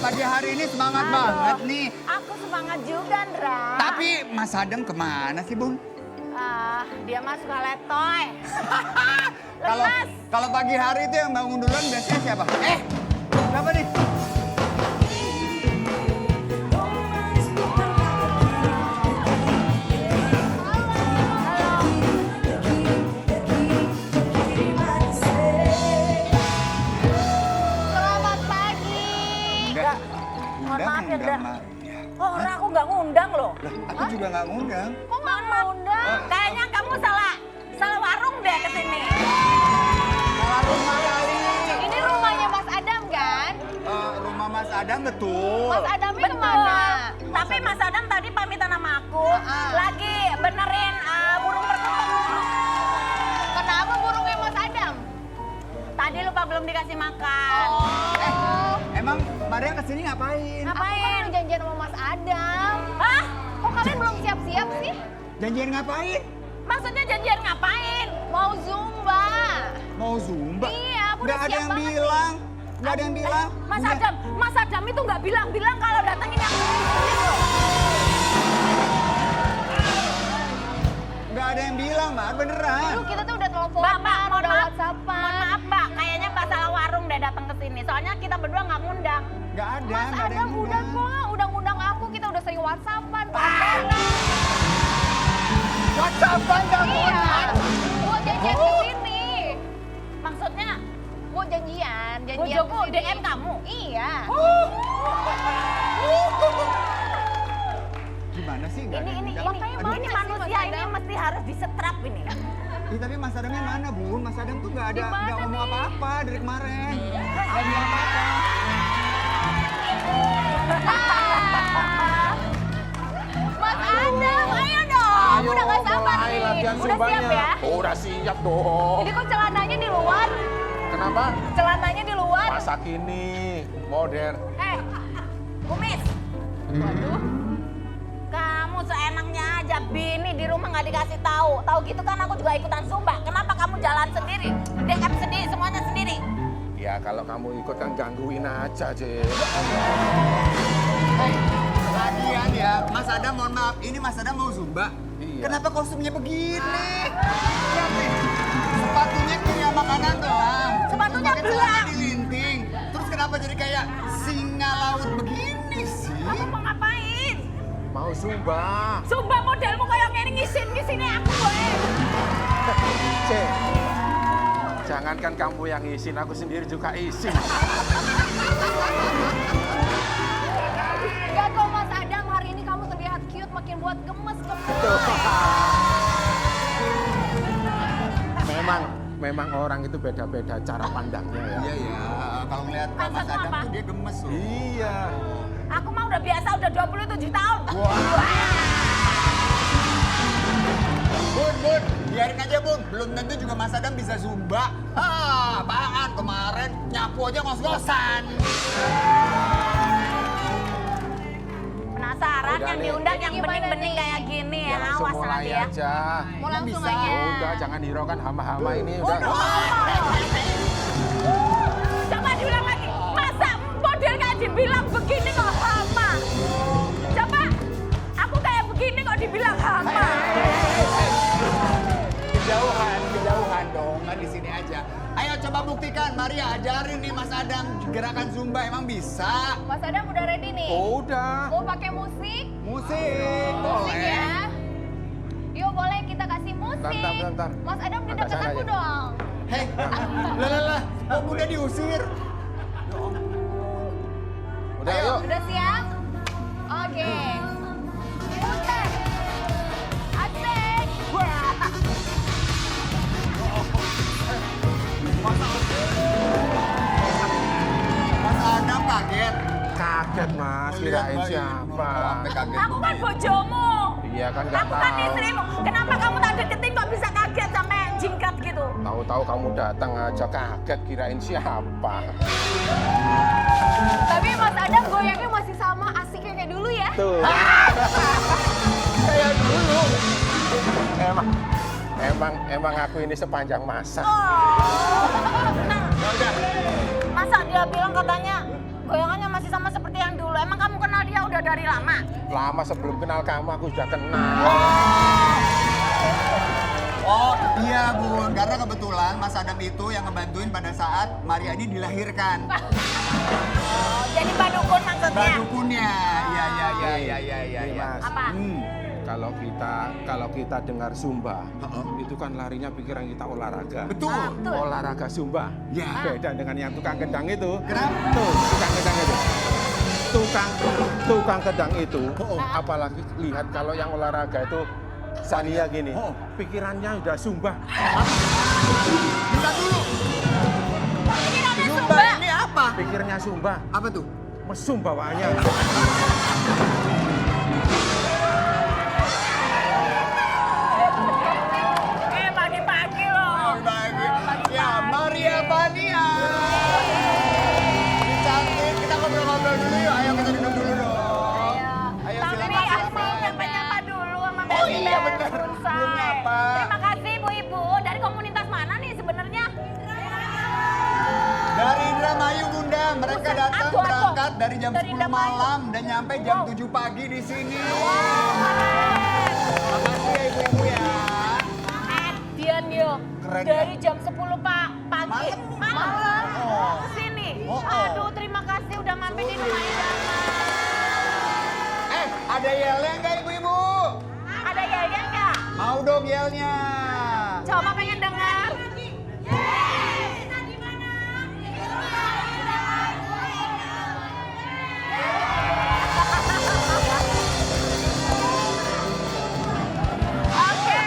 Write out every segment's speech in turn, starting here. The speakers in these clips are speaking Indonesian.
pagi hari ini semangat banget nih. Aku semangat juga, Ndra. Tapi Mas Adam kemana sih, Bun? Dia mah suka letoy. Kalau kalau pagi hari itu yang bangun duluan biasanya siapa? Siapa nih? Selamat pagi. Enggak. Mohon maaf ya, Ndra. Mak. Oh, orang aku nggak ngundang loh. Lah, aku juga nggak ngundang. Kok nggak ngundang? Kayaknya kamu salah warung deh kesini. Salah rumah kali. Ini rumahnya Mas Adam kan? Rumah Mas Adam betul. Mas Adamnya kemana? Tapi Mas Adam tadi pamitan sama aku. Lagi benerin burung perkutut. Kenapa burungnya Mas Adam? Tadi lupa belum dikasih makan. Emang Maria kesini ngapain? Ngapain? Aku janjian sama Mas Adam. Hah? Kok kalian belum siap-siap sih? Janjian ngapain? Maksudnya janjian ngapain? Mau Zumba. Mau Zumba? Iya, aku udah Nggak ada siap yang banget bilang. Nggak ada yang bilang. Mas Adam itu nggak bilang-bilang kalau datangin aku sendiri loh. Nggak ada yang bilang, Mbak. Beneran. Aduh, kita tuh udah teleponan, udah WhatsAppan. Mohon maaf, Mbak. Kayaknya Mbak salah warung deh datang ke sini. Soalnya kita berdua nggak ngundang. Nggak ada, Mas nggak ada Adam yang udah ngundang. kok, udah ngundang aku. Kita udah sering WhatsAppan. WhatsAppan dah, Iya. Buat janjian ke sini. Maksudnya? Buat janjian. Bojoku DM kamu? Iya. Gimana sih? Nggak ada yang ngundang? Aduh. Ini manusia ini mesti harus disetrap ini. Ih, tapi Mas Adamnya mana, Bun? Mas Adam tuh nggak ngomong apa-apa dari kemarin. Nggak bilang apa-apa. Mas Adam, ayo dong. Udah gak sabar mulai nih. latihan Udah siap Zumbanya. ya? Udah siap dong. Ini kok celananya di luar? Kenapa? Celananya di luar? Masa kini modern. Kumis. Waduh. Kamu seenaknya aja, bini di rumah nggak dikasih tahu. Tahu gitu kan aku juga ikutan Zumba. Kenapa kamu jalan sendiri? DM sendiri, semuanya sendiri. Ya kalau kamu ikut kan gangguin aja, Cik. Lagian ya, Mas Adam mohon maaf. Ini Mas Adam mau Zumba. Iya. Kenapa kostumnya begini? Lihat nih. Sepatunya kayak makanan doang. Sepatunya Pakai belang. celana dilinting. Terus kenapa jadi kayak singa laut begini sih? Kamu mau ngapain? Mau Zumba. Zumba modelmu kayak ngene ngisin-ngisini aku gue. Cik. Jangankan kamu yang isin, aku sendiri juga isin. Enggak kok Mas Adam, hari ini kamu terlihat cute, makin buat gemes-gemes. Memang orang itu beda-beda cara pandangnya ya. Iya ya, kalau ngeliat Mas Maksudmu Adam apa? tuh dia gemes loh. Iya. Aku mah udah biasa, udah 27 tahun. Bun, biarin aja Bun. Belum tentu juga Mas Adam bisa Zumba. Apaan kemarin nyapu aja ngos-ngosan. Penasaran Udah, yang Nek. diundang yang Gimana bening-bening nih? kayak gini Ya ya. langsung Awas mulai nanti ya. aja. Mau langsung bisa. aja. Udah, jangan hiraukan hama-hama ini. Udah. Coba diulang lagi. Masa model kayak dibilang begini kok hama? Coba, aku kayak begini kok dibilang hama. Kejauhan dong, kan di sini aja. Ayo coba buktikan, Maria ajarin nih Mas Adam gerakan Zumba emang bisa. Mas Adam udah ready nih? Udah. Mau pakai musik? Musik, Musik ya. Yuk boleh kita kasih musik. Bentar. Mas Adam di Angkat dekat sana aku aja. dong. Hei, lah, kok udah diusir? Udah, yuk. Udah siap? Oke. Putar. Asik. Mas Adam kaget. Kaget, Mas. Kirain siapa? Sampai kaget. Aku kan bojomu. Iya kan nggak Aku kan tahu. istrimu. Kenapa kamu tak deketin kok bisa kaget sampai jingkat gitu? Tahu-tahu kamu datang aja kaget, kirain siapa? Tapi Mas Adam goyangnya masih sama asiknya kayak dulu ya? Tuh. Kayak dulu. Emang aku ini sepanjang masa. Nah, masa dia bilang katanya goyangannya masih sama seperti yang dia udah dari lama? Lama sebelum kenal kamu aku sudah kenal. Oh iya Bun, karena kebetulan Mas Adam itu yang ngebantuin pada saat Maria ini dilahirkan. Oh, jadi badukun maksudnya? Badukunnya, iya. Mas. Apa? Kalau kita dengar Zumba, itu kan larinya pikiran kita olahraga. Betul. Olahraga Zumba. Ya. Beda dengan yang tukang kedang itu. Kenapa? Tuh, tukang kedang itu. Tukang kedang itu, apalagi lihat kalau yang olahraga itu Sania gini, pikirannya udah Zumba. Bisa dulu. Pikirannya Zumba Zumba. ini apa? Pikirnya Zumba, Apa tuh? mesum bawaannya. Pagi-pagi loh. Bagi. Ya, Maria Vania. Cantik, kita ngobrol-ngobrol dulu yuk. Ayo kita duduk dulu dong. Ayo Tapi silakan. aku mau nyapa-nyapa dulu sama Oh Messi iya, benar. Bursai. Belum nyapa. Terima kasih ibu-ibu. Dari komunitas mana nih sebenarnya? Dari Indramayu Bunda, mereka Buset, datang aku. berangkat dari jam Dari 10 Indramayu. malam dan nyampe jam 7 pagi di sini. Keren. Makasih ya ibu-ibu ya. Dian yuk. Keren, Dari ya? jam 10 pagi. Malam. Oh. Kesini. Oh. Aduh, terima kasih udah mampir di rumah Idama. Ada yelnya nggak ibu-ibu? Ada yelnya nggak? Mau dong yelnya. Coba pengen dengar. Oke.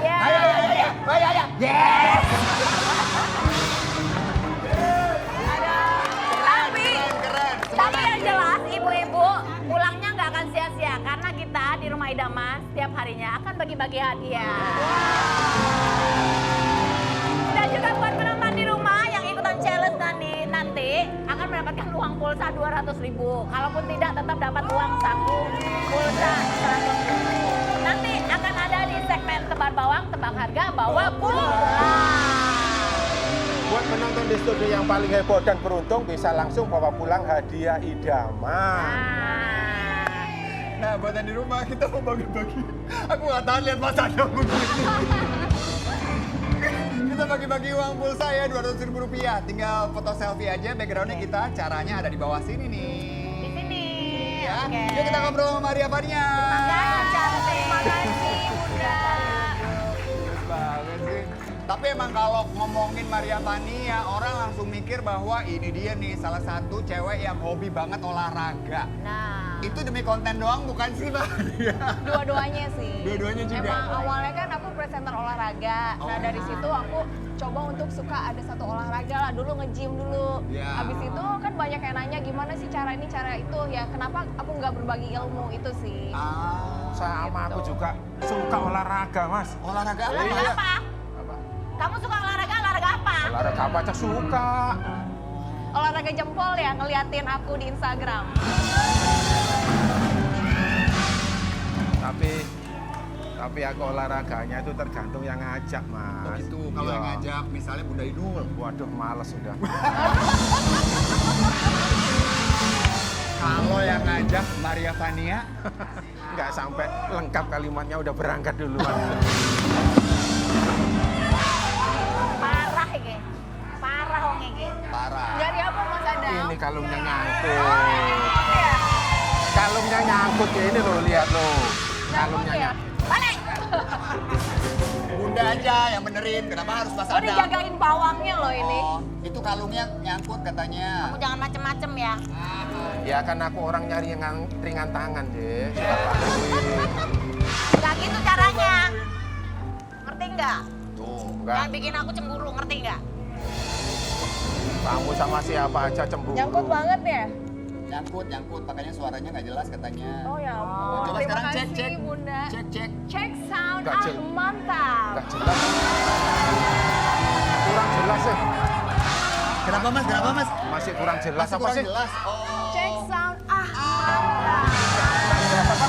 Ya. Ayo. Yes. Keren. Tapi yang jelas ibu-ibu pulangnya nggak akan sia-sia karena kita di rumah Idama setiap harinya akan bagi-bagi hadiah. Dan juga buat penonton di rumah yang ikutan challenge nanti akan mendapatkan uang pulsa 200.000. Kalaupun tidak tetap dapat uang saku pulsa 100.000. Nanti akan ada di segmen tebak bawang, tebak harga, bawa pulang. Buat penonton di studio yang paling heboh dan beruntung bisa langsung bawa pulang hadiah idaman. Nah, buatan di rumah kita mau bagi-bagi. Aku nggak tahan lihat Mas Adam begini. Kita bagi-bagi uang pulsa ya, Rp200.000. Tinggal foto selfie aja, backgroundnya kita. Caranya ada di bawah sini nih. Di sini. Ya. Oke. Yuk kita ngobrol sama Maria Vania. Terima kasih, Bunda. Terus banget sih. Tapi emang kalau ngomongin Maria Vania, orang langsung mikir bahwa ini dia nih salah satu cewek yang hobi banget olahraga. Nah, Itu demi konten doang bukan sih Maria? Dua-duanya sih. Dua-duanya juga? Emang awalnya kan aku presenter olahraga. Nah dari situ aku coba untuk suka ada satu olahraga lah. Dulu nge-gym dulu. Ya. Habis itu kan banyak yang nanya gimana sih cara ini, cara itu. Ya kenapa aku nggak berbagi ilmu itu sih. Sama aku juga suka olahraga, Mas. Olahraga apa? olahraga Iya. apa? Kamu suka olahraga apa? Olahraga apa aja suka. Olahraga jempol ya, ngeliatin aku di Instagram. Tapi aku olahraganya itu tergantung yang ngajak, Mas. Oh gitu, kalau Iya. yang ngajak misalnya Bunda Inul. Waduh, males sudah. Kalau yang ngajak Maria Vania, Nggak sampai lengkap kalimatnya udah berangkat duluan. Parah iki. Parah wong iki. parah. Dari apa Mas Adam? Ini kalungnya nyangkut. Ya, Kalungnya nyangkut ya, ini loh, lihat loh. nyangkut Kalungnya ya. nyangkut. Balik. Bunda aja yang benerin, kenapa harus Mas Oh Adam? dijagain pawangnya loh ini. Oh, itu kalungnya nyangkut katanya. Kamu jangan macem-macem ya. Ya kan aku orang nyari yang ringan tangan deh. Gak gitu caranya. Ngerti nggak? Tuh. Enggak, Jangan bikin aku cemburu, ngerti nggak? kamu sama siapa aja cemburu. Nyangkut banget ya? Nyangkut, makanya suaranya nggak jelas katanya. Oh ya ampun. Coba Terima sekarang kasih cek. Bunda. Cek. Cek sound, Nggak jelas. mantap. Nggak jelas. Kurang jelas ya. Kenapa Mas? Masih kurang jelas Masih apa kurang sih? jelas. Oh. Cek sound, mantap. Kurang jelas apa?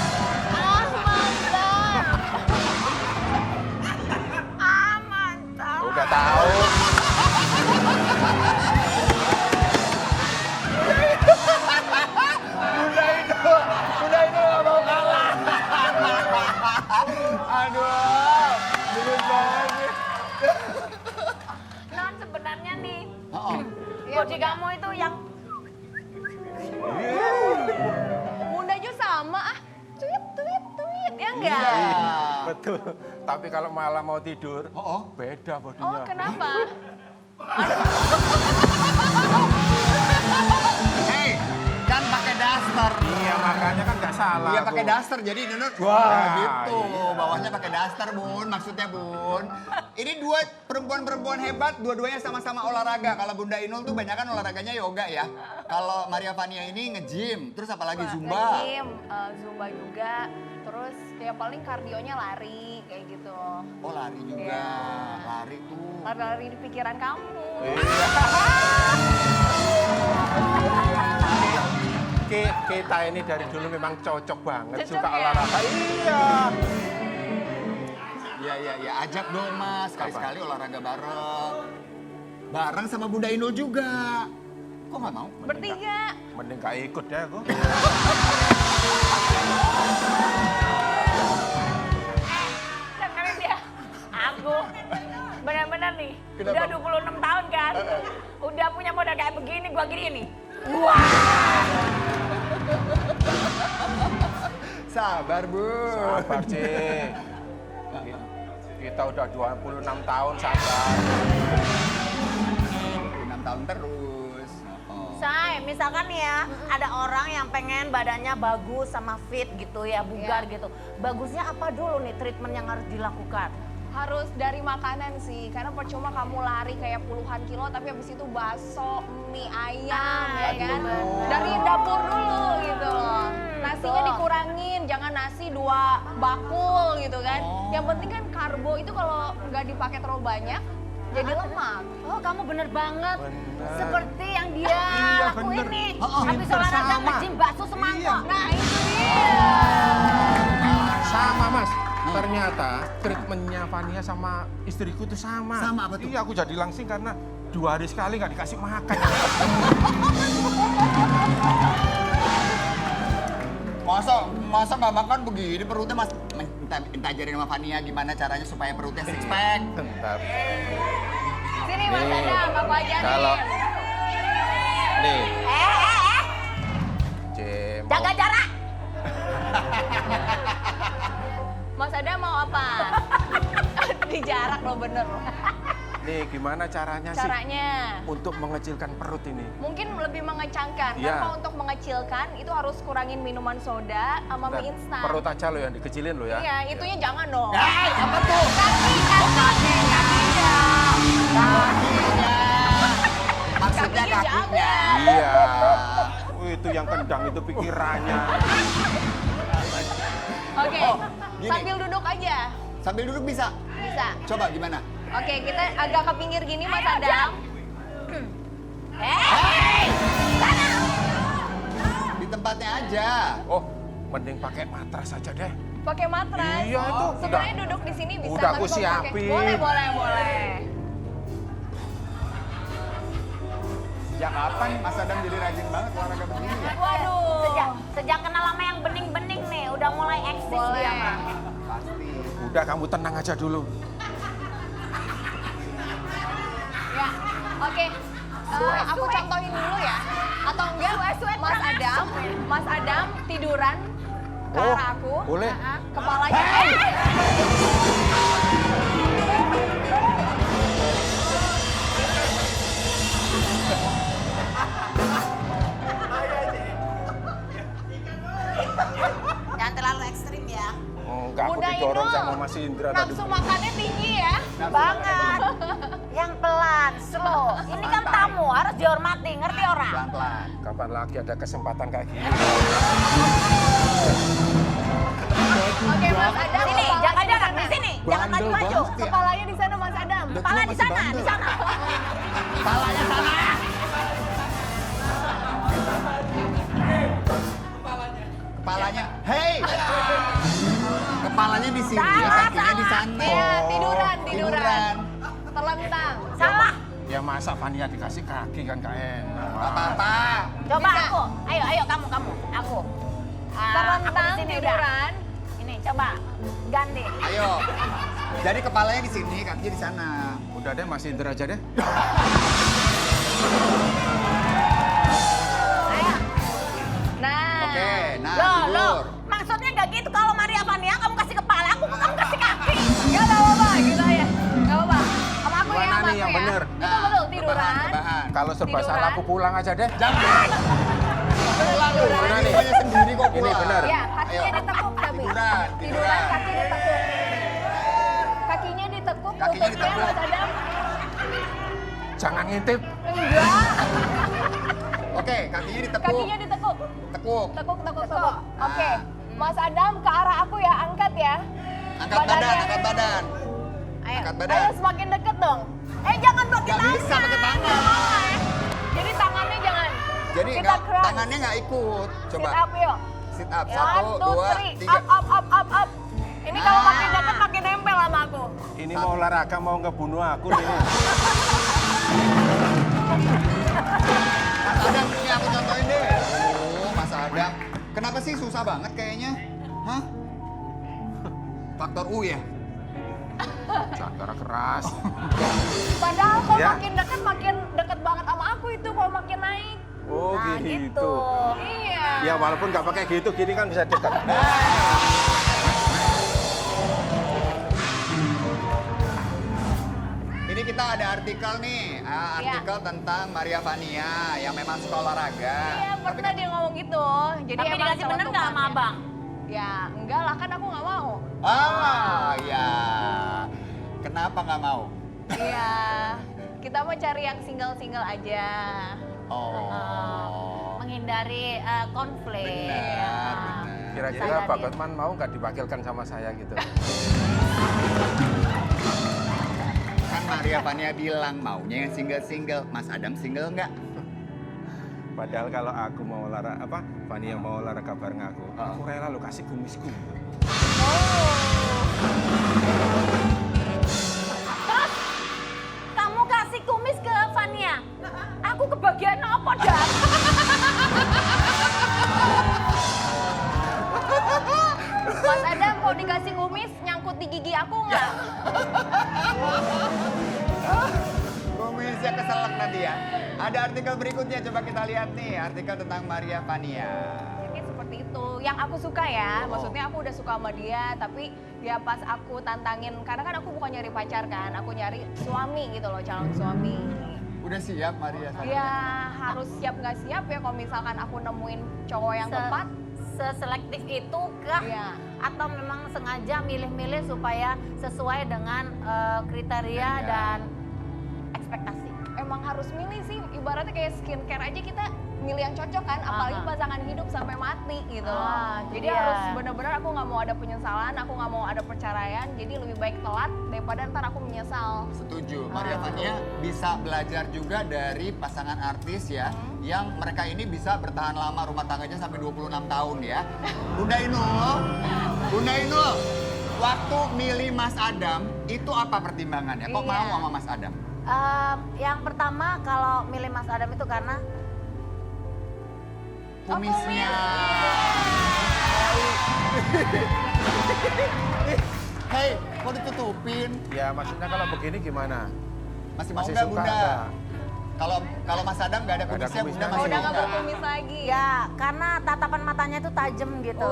Mantap. Udah tahu. Bunda enggak? Iya. Betul. Tapi kalau malam mau tidur, Oh. beda Oh, bodinya. kenapa? Hei, kan pakai daster. Iya, makanya kan nggak salah. Iya pakai Bu. daster, jadi Nunut Wah, nah, gitu. iya. Bawahnya pakai daster, Bun. Maksudnya, Bun. Ini dua perempuan-perempuan hebat, dua-duanya sama-sama olahraga. Kalau Bunda Inul tuh banyak kan olahraganya yoga ya. Kalau Maria Vania ini nge-gym, terus apalagi Zumba. Nge-gym, Zumba juga. Terus ya paling kardionya lari kayak gitu. Oh, lari juga. Iya. Lari tuh. Lari-lari di pikiran kamu. Kita ini dari dulu memang cocok banget Cocok suka ya? olahraga. Iya. Iya. Ajak dong, Mas. Sekali-sekali olahraga bareng. Bareng sama Bunda Inul juga. Kok nggak mau? Bertiga. Mending gak ikut deh aku. Dengerin dia. Aku benar-benar nih, Kenapa? udah 26 tahun kan. Udah punya modal kayak begini, gua gini nih. Sabar, Bu. Sabar, Cik. Kita udah 26 tahun sabar. 6 tahun terus. Oh. Say, misalkan nih ya, ada orang yang pengen badannya bagus sama fit gitu ya, bugar gitu. Bagusnya apa dulu nih treatment yang harus dilakukan? Harus dari makanan sih, karena percuma kamu lari kayak puluhan kilo tapi habis itu bakso, mie ayam ya kan. Dari dapur dulu gitu loh. Nasinya betul. dikurangin, jangan nasi 2 bakul gitu kan. Yang penting kan karbo itu kalau nggak dipakai terlalu banyak jadi lemak. Oh, kamu bener banget. Bener. Seperti yang dia Iya, lakuin bener. nih. Oh, Habis pinter olahraga sama. nge-gym bakso semangkok. Iya. Nah, itu dia. Sama, Mas. Ternyata treatmentnya Vania sama istriku tuh sama. Sama apa tuh? Iya, aku jadi langsing karena 2 hari sekali nggak dikasih makan. Masa nggak makan begini perutnya, Mas? Minta ajarin sama Vania gimana caranya supaya perutnya six pack. Bentar. Sini Mas Nih, Adam, aku ajarin. kalau- Nih, Eh. Cik, mau- Jaga jarak. Mas Adam mau apa? Di jarak loh bener loh. Nih, gimana caranya sih Caranya untuk mengecilkan perut ini? mungkin lebih mengencangkan. Iya. Karena untuk mengecilkan itu harus kurangin minuman soda sama mie instan. Perut aja lo yang dikecilin lo ya. Iya, itunya jangan dong. Apa tuh? Kakinya. Kakinya. Maksudnya Kakinya kakinya. Iya. Itu yang kendang itu pikirannya. Oke, Oh, gini. sambil duduk aja. Sambil duduk bisa? Bisa. Coba gimana? Oke, kita agak ke pinggir gini Mas Adam. Di tempatnya aja. Oh, mending pakai matras aja deh. Pakai matras. Iya, itu Sebenarnya udah- duduk di sini bisa. udah tapi aku kalau pakai- siapin. Boleh. Sejak kapan Mas Adam jadi rajin banget olahraga begini ya? Waduh. Sejak kenal sama yang bening-bening nih, udah mulai eksis Boleh. dia mah. Pasti. Udah kamu tenang aja dulu. Ya, oke. Aku contohin dulu ya. Atau enggak, Mas Adam tiduran ke Oh, arah aku. boleh. Kepalanya. Jangan terlalu ekstrim ya. Enggak, aku Bunda didorong Inul, sama Mas Indra tadi. Nafsu makannya tinggi ya. Banget. Yang pelan, slow. Ini kan tamu, harus dihormati, ngerti orang? Pelan-pelan. Kapan lagi ada kesempatan kayak gini? Oke Mas Adam. Sini, kepalanya jaga di jarak sana. di sini. Jangan Bandel maju-maju. banget ya. Kepalanya di sana Mas Adam. Udah Kepala tua di masih sana, bandel. di sana. Kepalanya sana. Kepalanya, hei! Kepalanya di sini, Salah, kakinya di sana. Iya, tiduran. Oh, Terlentang. Salah. Ya masa Vania dikasih kaki kan gak enak. Gak apa-apa. Coba Bisa. aku. Ayo kamu. Aku. Terlentang aku di sini udah. tiduran. Ini coba ganti. Ayo. Jadi kepalanya di sini, kakinya di sana. Udah deh Mas Indra aja deh. Ayo. Nah. Oke, nah Loh, tidur. maksudnya nggak gitu kalau Maria Vania kamu kasih kepala, aku kamu kasih kaki. Gak apa-apa, gitu aja. Gak apa-apa. Sama aku ya, Gimana sama nih aku yang ya. bener? Betul, tiduran. Rebahan. Kalau serba Tiduran. salah aku pulang aja deh. Jangan. Pulang lu. Gimana Ini nih? semuanya sendiri kok Ini pulang. benar. Ya, kakinya Ayo. ditekuk tapi. Tiduran. Kaki ditekuk. Kakinya ditekuk, Kakinya lututnya ditekuk. Mas Adam. Jangan ngintip. Enggak. Oke, kakinya ditekuk. Kakinya ditekuk. Tekuk. Tekuk. Oke. Mas Adam ke arah aku ya, angkat ya. Angkat badan, angkat badan. Ayo. Angkat badan. Ayo semakin deket dong. Jangan pakai Gak tangan. bisa pakai tangan. Jadi tangannya jangan. Jadi Kita nggak, keras. tangannya nggak ikut. Coba. Sit up yuk. Sit up. Ya, 1, 2, 3. Up. Ini kalau makin deket makin nempel sama aku. Ini mau olahraga mau ngebunuh aku nih. Mas Adam, ini aku contohin deh. Oh, Mas Adam. Kenapa sih susah banget kayaknya? Hah? Faktor U ya? Cara keras. Padahal kalau Ya. makin deket banget sama aku itu kalau makin naik. Oh Nah, gitu. gitu. Iya. Ya walaupun nggak pakai gitu, gini kan bisa dekat. Ini kita ada artikel nih, artikel tentang Maria Vania yang memang suka olahraga. Iya, pernah dia ngomong gitu. Jadi Tapi emang dikasih bener nggak sama celetukannya. abang? Ya, enggak lah kan aku nggak mau. Ya. Kenapa nggak mau? Iya. Kita mau cari yang single-single aja. Oh. Menghindari konflik. Benar, Ya. benar. Kira-kira Jadi- Pak Gotman mau nggak diwakilkan sama saya gitu? Kan Maria Vania bilang maunya yang single-single. Mas Adam single nggak? Padahal kalau aku mau olahraga Fania mau olahraga bareng aku rela lo kasih kumisku. Terus kamu kasih kumis ke Vania. Aku kebagian apa dah? Mas Adam mau dikasih kumis nyangkut di gigi aku nggak? Kumisnya keselak nanti ya. Ada artikel berikutnya, coba kita lihat nih. Artikel tentang Maria Vania. Jadi seperti itu. Yang aku suka ya, maksudnya aku udah suka sama dia, tapi ya pas aku tantangin, karena kan aku bukan nyari pacar kan, aku nyari suami gitu loh, calon suami. Udah siap Maria Vania? Ya harus siap nggak siap ya kalau misalkan aku nemuin cowok yang tepat. Seselektif itu kah? Iya. Atau memang sengaja milih-milih supaya sesuai dengan kriteria Iya. dan ekspektasi? Emang harus milih sih, ibaratnya kayak skincare aja kita milih yang cocok kan, apalagi pasangan hidup sampai mati gitu loh. Ah, Jadi iya. harus bener-bener aku nggak mau ada penyesalan, aku nggak mau ada perceraian, jadi lebih baik telat daripada ntar aku menyesal. Setuju, Maria Vania bisa belajar juga dari pasangan artis ya, yang mereka ini bisa bertahan lama rumah tangganya sampai 26 tahun ya. Bunda Inul, waktu milih Mas Adam, itu apa pertimbangannya? Kok Iya. mau sama Mas Adam? Yang pertama kalau milih Mas Adam itu karena Kumisnya. Hei, kok ditutupin? Ya maksudnya kalau begini gimana? Masih mau Masih nggak suka Bunda? nggak? Kalau Mas Adam nggak ada Nggak ada kumisnya, kumisnya, Bunda masih masih Udah mau nggak nggak? berkumis lagi. ya karena tatapan matanya itu tajam gitu.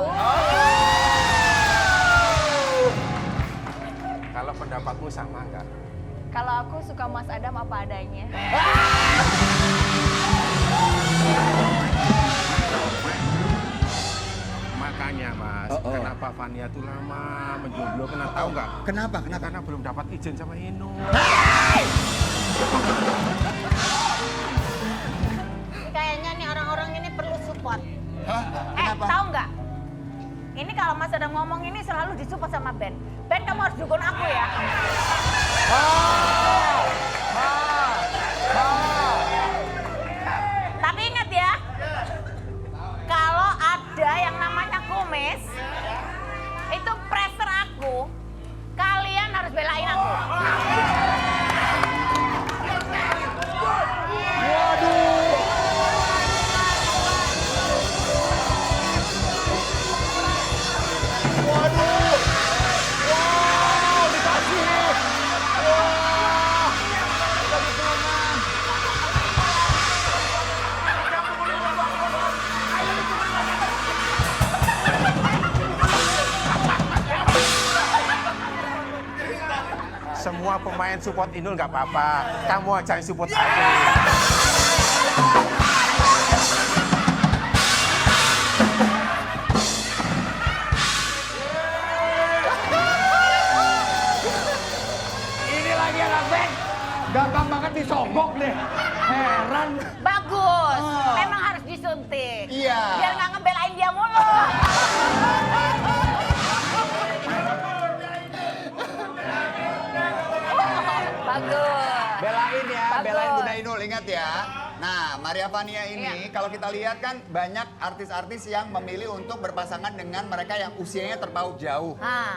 Kalau pendapatmu sama nggak? Kalau aku suka Mas Adam apa adanya. Makanya Mas, kenapa Fania tuh lama menjomblo? Kenapa tahu nggak? Kenapa? Ya, karena belum dapat izin sama Inu. Kayaknya nih orang-orang ini perlu support. Hah? Kenapa? Tahu nggak? Ini kalau Mas Adam ngomong ini selalu disupport sama Ben. Ben kamu harus dukung aku ya. Tapi ingat ya, kalau ada yang namanya kumis, itu pressure aku, kalian harus belain aku. semua pemain support Inul nggak apa-apa. Kamu aja yang support aku. Ini lagi anak band. Gampang banget disogok deh. Heran. Bagus. Memang harus disuntik. Iya. Biar nggak ngebelain dia mulu. Bagus. Belain ya, Bagus. belain Bunda Inul, ingat ya. Nah, Maria Vania ini kalau kita lihat kan banyak artis-artis yang memilih untuk berpasangan dengan mereka yang usianya terpaut jauh.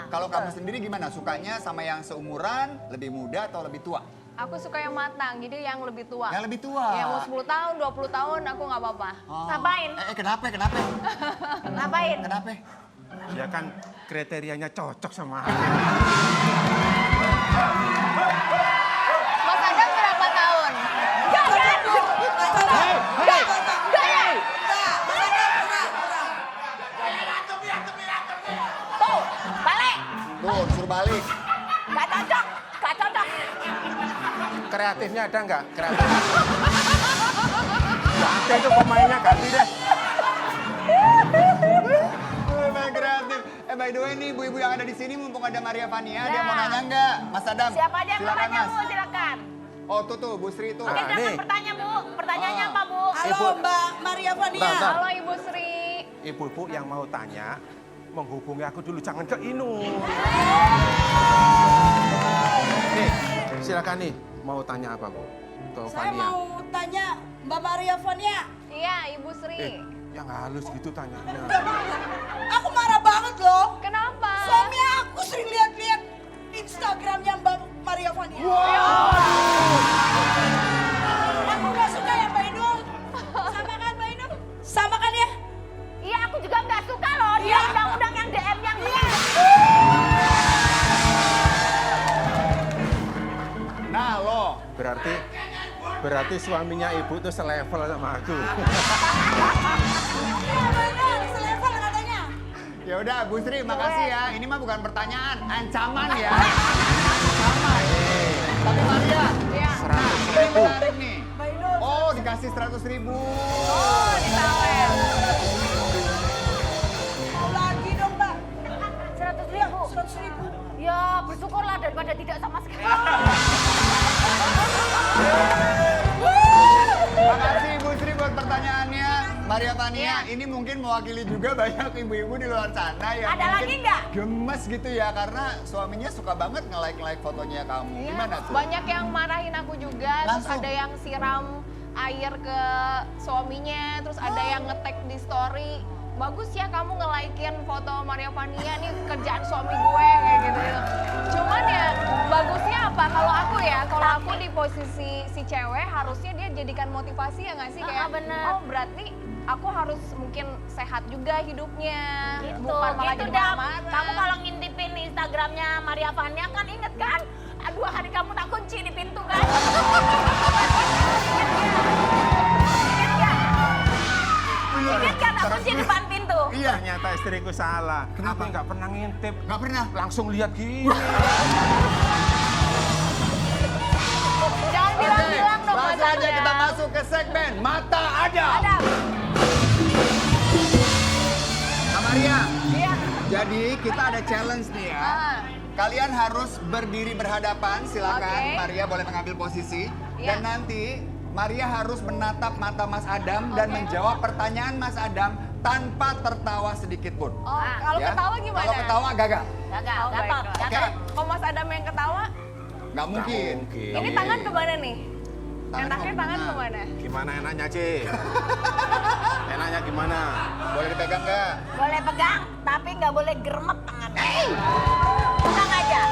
Kalau kamu sendiri gimana? Sukanya sama yang seumuran, lebih muda atau lebih tua? Aku suka yang matang, jadi yang lebih tua. Yang lebih tua. Yang mau 10 tahun, 20 tahun aku nggak apa-apa. Oh. Ngapain? Kenapa? Ngapain? Kenapa? Ya kan kriterianya cocok sama aku. Mas Adam berapa tahun? Enggak kan? Tuh, balik. Tuh, suruh balik. Gak cocok. Gak cocok. Kreatifnya ada nggak? Kreatif. Ganti itu pemainnya, ganti deh. Memang kreatif. By the way nih, ibu-ibu yang ada di sini mumpung ada Maria Vania, dia mau nanya nggak? Mas Adam. Siapa aja yang mau Silakan, tanya, Mas. Bu? Silakan. Oh, tuh, Bu Sri tuh. Oke, Nah, silakan nih. bertanya, Bu. Pertanyaannya Ah. apa, Bu? Halo Mbak Maria Vania. Bentar. Halo Ibu Sri. Ibu-ibu yang mau tanya, menghubungi aku dulu, jangan ke Inul. Nih, silakan nih, mau tanya apa Bu? Ke Saya Vania. mau tanya Mbak Maria Vania. Iya Ibu Sri. Yang halus gitu tanyanya. Aku marah banget loh. Kenapa? Suami aku sering lihat-lihat Instagramnya Mbak Maria Vania. Aku gak suka ya Mbak Inul. Sama kan Mbak Inul? Sama kan ya? Iya, aku juga nggak suka loh. Dia undang-undang yang DM yang dia. Nah, lo. Berarti suaminya ibu tuh selevel sama aku. Iya Mbak Inul, selevel katanya. Ya udah, Bu Sri, makasih ya. Ini mah bukan pertanyaan, ancaman ya. Ancaman. Tapi Maria, Iya. ini menarik nih. Mbak Inul. Oh, dikasih 100.000. Oh, ditawer. Mau lagi dong Mbak. 100.000. 100.000. Ya, bersyukurlah daripada tidak sama sekali. Makasih Bu Sri buat pertanyaannya. Maria Vania, ini mungkin mewakili juga banyak ibu-ibu di luar sana yang Ada mungkin lagi nggak? gemes gitu ya karena suaminya suka banget nge-like fotonya kamu. Iya, Gimana tuh? banyak yang marahin aku juga, terus Langsung? ada yang siram air ke suaminya, terus ada yang nge-tag di story. Bagus ya kamu nge-like-in foto Maria Vania, nih kerjaan suami gue kayak gitu. Cuman ya bagusnya apa? Kalau aku di posisi si cewek harusnya dia jadikan motivasi ya nggak sih kayak bener. oh berarti aku harus mungkin sehat juga hidupnya, Gitu, bukan malah gitu jadi Dam. marah-marah. Kamu kalau ngintipin Instagramnya Maria Vania kan inget kan? 2 hari kamu tak kunci di pintu kan? Ingat kan tak kunci di depan pintu? Iya. Ternyata istriku salah. Kenapa nggak pernah ngintip? Nggak pernah. Langsung lihat gini. Jangan bilang-bilang dong Langsung Mas aja Adam. kita masuk ke segmen Mata Adam. Adam. Nah Maria, Iya. jadi kita ada challenge nih ya. Kalian harus berdiri berhadapan, silakan. Oke. Maria boleh mengambil posisi. Iya. Dan nanti Maria harus menatap mata Mas Adam dan menjawab pertanyaan Mas Adam tanpa tertawa sedikit pun. Oh, kalau Ya? ketawa gimana? Kalau ketawa gagal. Gagal, Oh, gagal, baiklah. Oke? gagal. Kalau Mas Adam yang ketawa, Nggak mungkin. mungkin. Nggak ini mungkin. tangan kemana nih? Tangan Enaknya mau tangan kemana? kemana? Gimana enaknya, Ci? Enaknya gimana? Boleh dipegang nggak? Boleh pegang, tapi nggak boleh geremet tangannya. Pegang aja.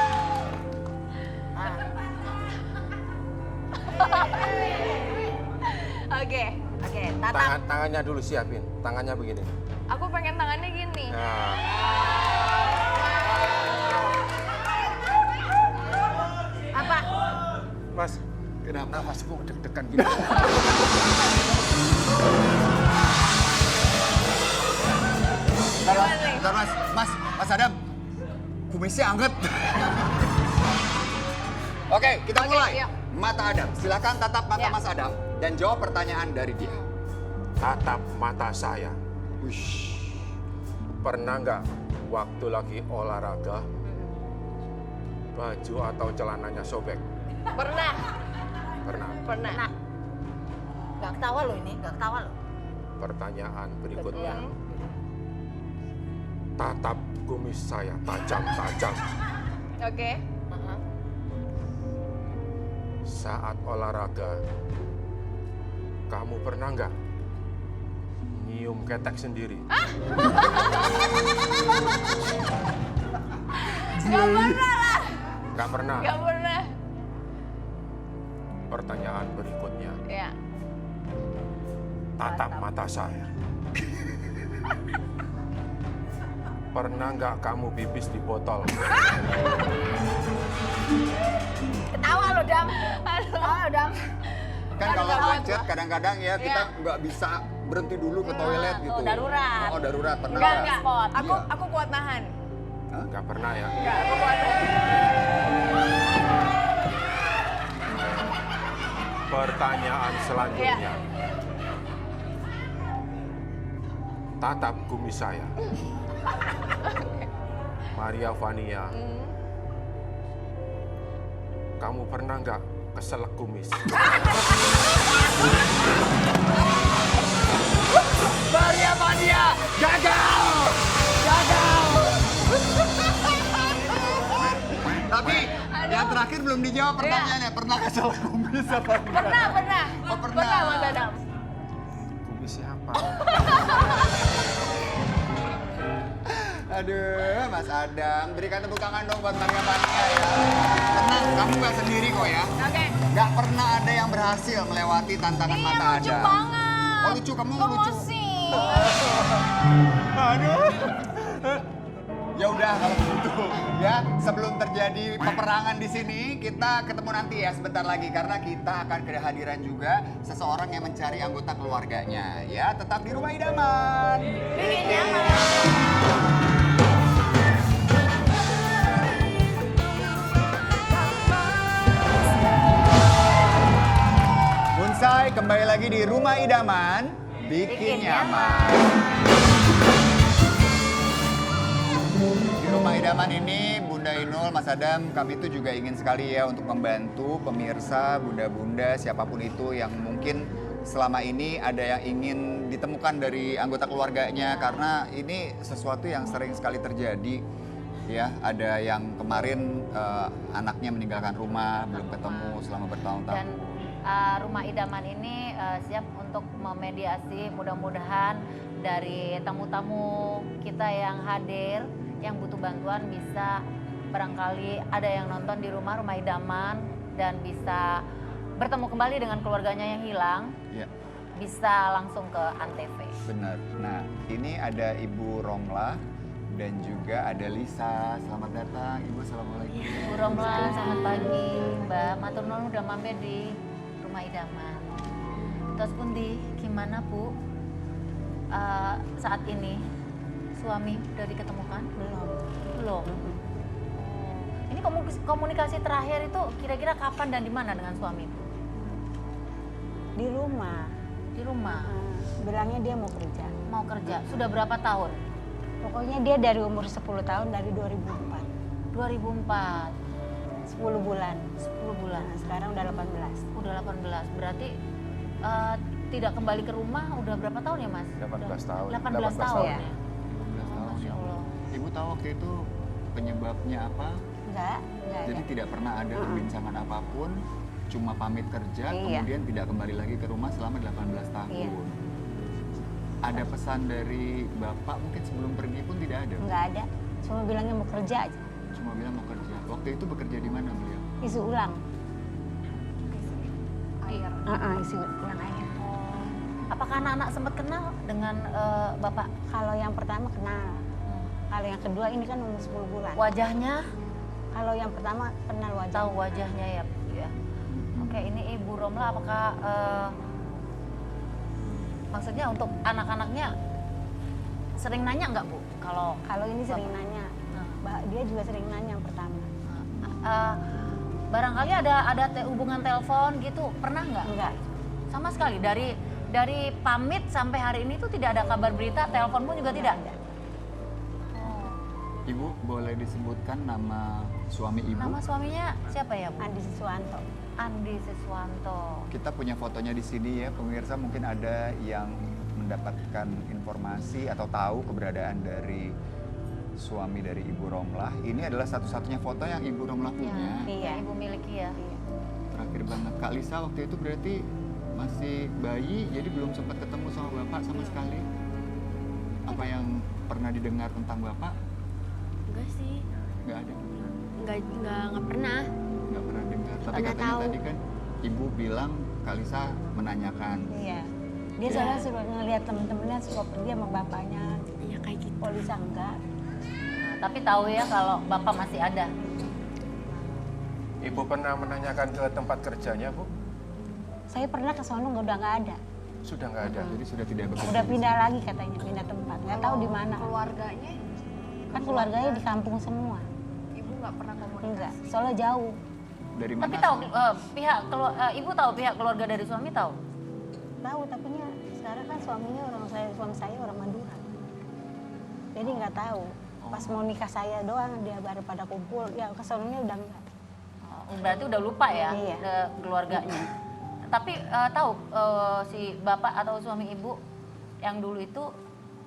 Oke, Oke, tatap. Tangannya dulu siapin. Tangannya begini. aku pengen tangannya gini. Nah, Apa? Mas, Kenapa? nafasku deg-degan gini. Bentar, Mas Adam. Kumisnya anget. Oke, kita Oke, mulai. yuk. Mata Adam, silakan tatap mata Ya. Mas Adam dan jawab pertanyaan dari dia. Tatap mata saya. Wush. Pernah nggak waktu lagi olahraga, baju atau celananya sobek? Pernah. Pernah. Pernah. Nah, gak ketawa lo ini, gak ketawa lo. Pertanyaan berikutnya. Hmm. Tatap kumis saya tajam-tajam. Oke. Saat olahraga, kamu pernah nggak nyium ketek sendiri? Gak pernah lah. Nggak pernah. Gak pernah. Pertanyaan berikutnya, Ya. tatap mata saya. Pernah nggak kamu pipis di botol? Ketawa lo, Dam. Ketawa lo, Dam. Kan kalau macet kadang-kadang ya kita nggak bisa berhenti dulu ke toilet gitu. darurat. Oh, darurat. Pernah Enggak, nggak? enggak. Spot. Aku kuat nahan. Nggak pernah ya. Enggak, aku kuat nahan. Pertanyaan selanjutnya. Iya. Tatap kumis saya. Maria Vania, kamu pernah nggak keselak kumis? Maria Vania, gagal! Gagal! Tapi yang terakhir belum dijawab pertanyaannya. Pernah kesel kumis apa enggak? Pernah. Oh, pernah. Pernah, Mas Adam. Kumis siapa? Aduh, Mas Adam. Berikan tepuk tangan dong buat Maria Vania ya. Tenang, kamu nggak sendiri kok ya. Oke. Nggak pernah ada yang berhasil melewati tantangan Iya, mata lucu Adam. banget. Oh, lucu. Kamu lucu. Gemosi. Aduh. Ya udah kalau begitu ya, sebelum terjadi peperangan di sini, kita ketemu nanti ya sebentar lagi karena kita akan kehadiran juga seseorang yang mencari anggota keluarganya. Ya, tetap di Rumah Idaman. Bikin nyaman. Munsai kembali lagi di Rumah Idaman, bikin nyaman. Di Rumah Idaman ini, Bunda Inul, Mas Adam, kami itu juga ingin sekali ya untuk membantu pemirsa, bunda-bunda, siapapun itu yang mungkin selama ini ada yang ingin ditemukan dari anggota keluarganya. Karena ini sesuatu yang sering sekali terjadi. Ya, ada yang kemarin anaknya meninggalkan rumah, belum ketemu selama bertahun-tahun. Dan Rumah Idaman ini siap untuk memediasi, mudah-mudahan dari tamu-tamu kita yang hadir, yang butuh bantuan bisa barangkali ada yang nonton di Rumah Idaman dan bisa bertemu kembali dengan keluarganya yang hilang, Ya, bisa langsung ke Antv. benar. Nah, ini ada Ibu Romla dan juga ada Lisa. Selamat datang, Ibu. Assalamualaikum. Bu Romla, selamat pagi. Mbak, matur nuwun udah mampir di Rumah Idaman. Terus pundi, gimana Bu? Saat ini suami udah diketemukan? Belum. Ini komunikasi terakhir itu kira-kira kapan dan di mana dengan suami Bu? Di rumah. Di rumah. Bilangnya dia mau kerja. Mau kerja. Sudah berapa tahun? Pokoknya dia dari umur 10 tahun, dari 2004. 2004. 10 bulan. 10 bulan. Nah, sekarang udah 18. Udah 18. Berarti tidak kembali ke rumah udah berapa tahun ya Mas? 18 tahun. 18 tahun 18 tahun. ya. 12 tahun. Masya Allah. Ibu tahu waktu itu penyebabnya apa? Enggak Jadi ada. tidak pernah ada perbincangan apapun, cuma pamit kerja, Iya. kemudian tidak kembali lagi ke rumah selama 18 tahun. Iya. Ada pesan dari Bapak mungkin sebelum pergi pun tidak ada? Enggak ada. Cuma bilangnya mau kerja aja. Cuma bilang mau kerja. Waktu itu bekerja di mana beliau? Isi ulang. Air. Isi ulang air. Apakah anak-anak sempat kenal dengan Bapak? Kalau yang pertama kenal. Kalau yang kedua ini kan umur 10 bulan. Wajahnya? Kalau yang pertama kenal wajah. Tahu wajahnya ya Bu ya. Oke, ini Ibu Romla apakah maksudnya untuk anak-anaknya sering nanya nggak Bu? Kalau Kalau ini sering nanya. Nah. Dia juga sering nanya yang pertama. barangkali ada hubungan telepon gitu, pernah nggak? Enggak. Sama sekali dari pamit sampai hari ini tuh tidak ada kabar berita, telepon pun juga tidak. Ibu boleh disebutkan nama suami ibu? Nama suaminya siapa ya, Bu? Andi Siswanto. Andi Siswanto. Kita punya fotonya di sini ya, pemirsa mungkin ada yang mendapatkan informasi atau tahu keberadaan dari suami dari Ibu Romlah. Ini adalah satu-satunya foto yang Ibu Romlah punya. Iya. Ibu miliki ya. Terakhir banget, Kak Lisa waktu itu berarti masih bayi, jadi belum sempat ketemu sama Bapak sama sekali. Apa yang pernah didengar tentang Bapak? Enggak sih, Nggak ada. enggak pernah. Nggak pernah dengar. Tapi Pernah katanya tahu. tadi kan Ibu bilang Kak Lisa menanyakan. Iya. Dia soalnya suka ngeliat temen-temennya suka pergi sama bapaknya. Ya kayak gitu. Kalau Lisa enggak. Nah, tapi tahu ya kalau Bapak masih ada. Ibu pernah menanyakan ke tempat kerjanya, Bu? Saya pernah ke sono udah nggak ada. Sudah nggak ada. Jadi sudah tidak bekerja. Udah pindah lagi katanya, pindah tempat. Nggak tahu di mana. Keluarganya, Kan keluarganya di kampung semua. ibu nggak pernah komunikasi. Enggak, soalnya jauh. Dari mana? Tapi tahu Ibu tahu pihak keluarga dari suami tahu? Tahu, tapi sekarang kan suami saya orang Madura. Jadi nggak tahu. Pas mau nikah saya doang dia baru pada kumpul. Ya ke sononya udah enggak. Berarti udah lupa ya Iya. ke keluarganya. Tapi tahu si bapak atau suami ibu yang dulu itu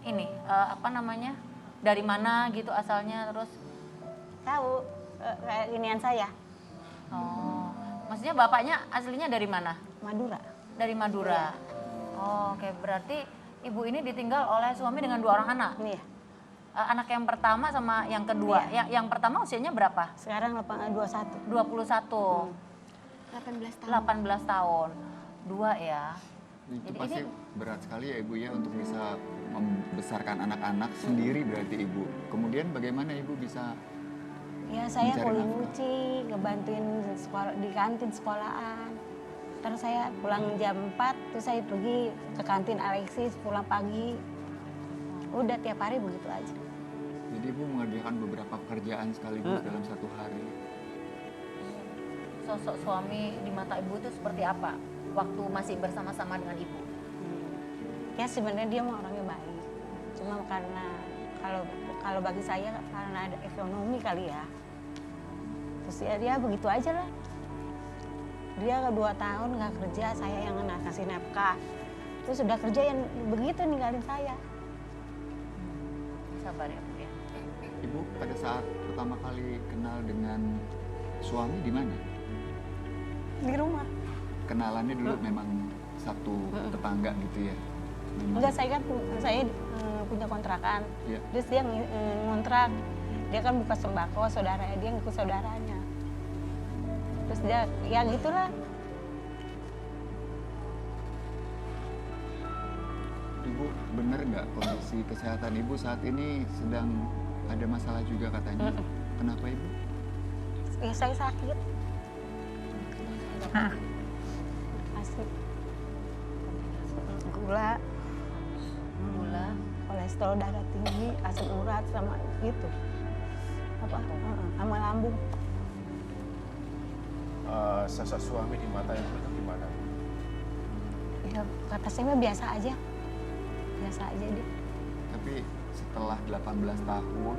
ini apa namanya, dari mana gitu asalnya, terus Tahu kayak inian saya, maksudnya bapaknya aslinya dari mana? Madura. Dari Madura. Oh, oke, berarti ibu ini ditinggal oleh suami dengan 2 orang anak. Nih ya. Anak yang pertama sama yang kedua. Yang pertama usianya berapa? Sekarang 21. 21. 18 tahun. 18 tahun. 2 ya. Itu Jadi pasti ini- berat sekali ya Ibu ya untuk bisa membesarkan anak-anak sendiri berarti Ibu. Kemudian bagaimana Ibu bisa Ya saya Mencari kulit nafkah. nyuci, ngebantuin sekolah, di kantin sekolahan. Terus saya pulang jam 4, terus saya pergi ke kantin Alexis, pulang pagi. Udah tiap hari begitu aja. jadi Ibu mengerjakan beberapa pekerjaan sekaligus dalam satu hari? Sosok suami di mata ibu itu seperti apa waktu masih bersama-sama dengan ibu? Ya sebenarnya dia mah orangnya baik. Cuma karena kalau bagi saya karena ada ekonomi kali ya. Terus ya dia begitu aja lah. Dia 2 tahun nggak kerja, saya yang kasih nafkah. Terus sudah kerja yang begitu ninggalin saya. Sabar ya Bu ya. Ibu pada saat pertama kali kenal dengan suami di mana? Di rumah. Kenalannya dulu memang satu tetangga gitu ya? Memang. Enggak, saya kan punya kontrakan. Iya. Terus dia ngontrak. Dia kan buka sembako, saudaranya dia ngikut saudaranya. Terus dia ya gitulah. Ibu benar nggak kondisi kesehatan Ibu saat ini sedang ada masalah juga katanya? Kenapa Ibu? Ya saya sakit. Asli. Gula, kolesterol darah tinggi, asam urat sama gitu. Sama lambung. Sosok suami di mata Ibu itu gimana? Ya kata saya mah biasa aja. Biasa aja dia. Tapi setelah 18 tahun,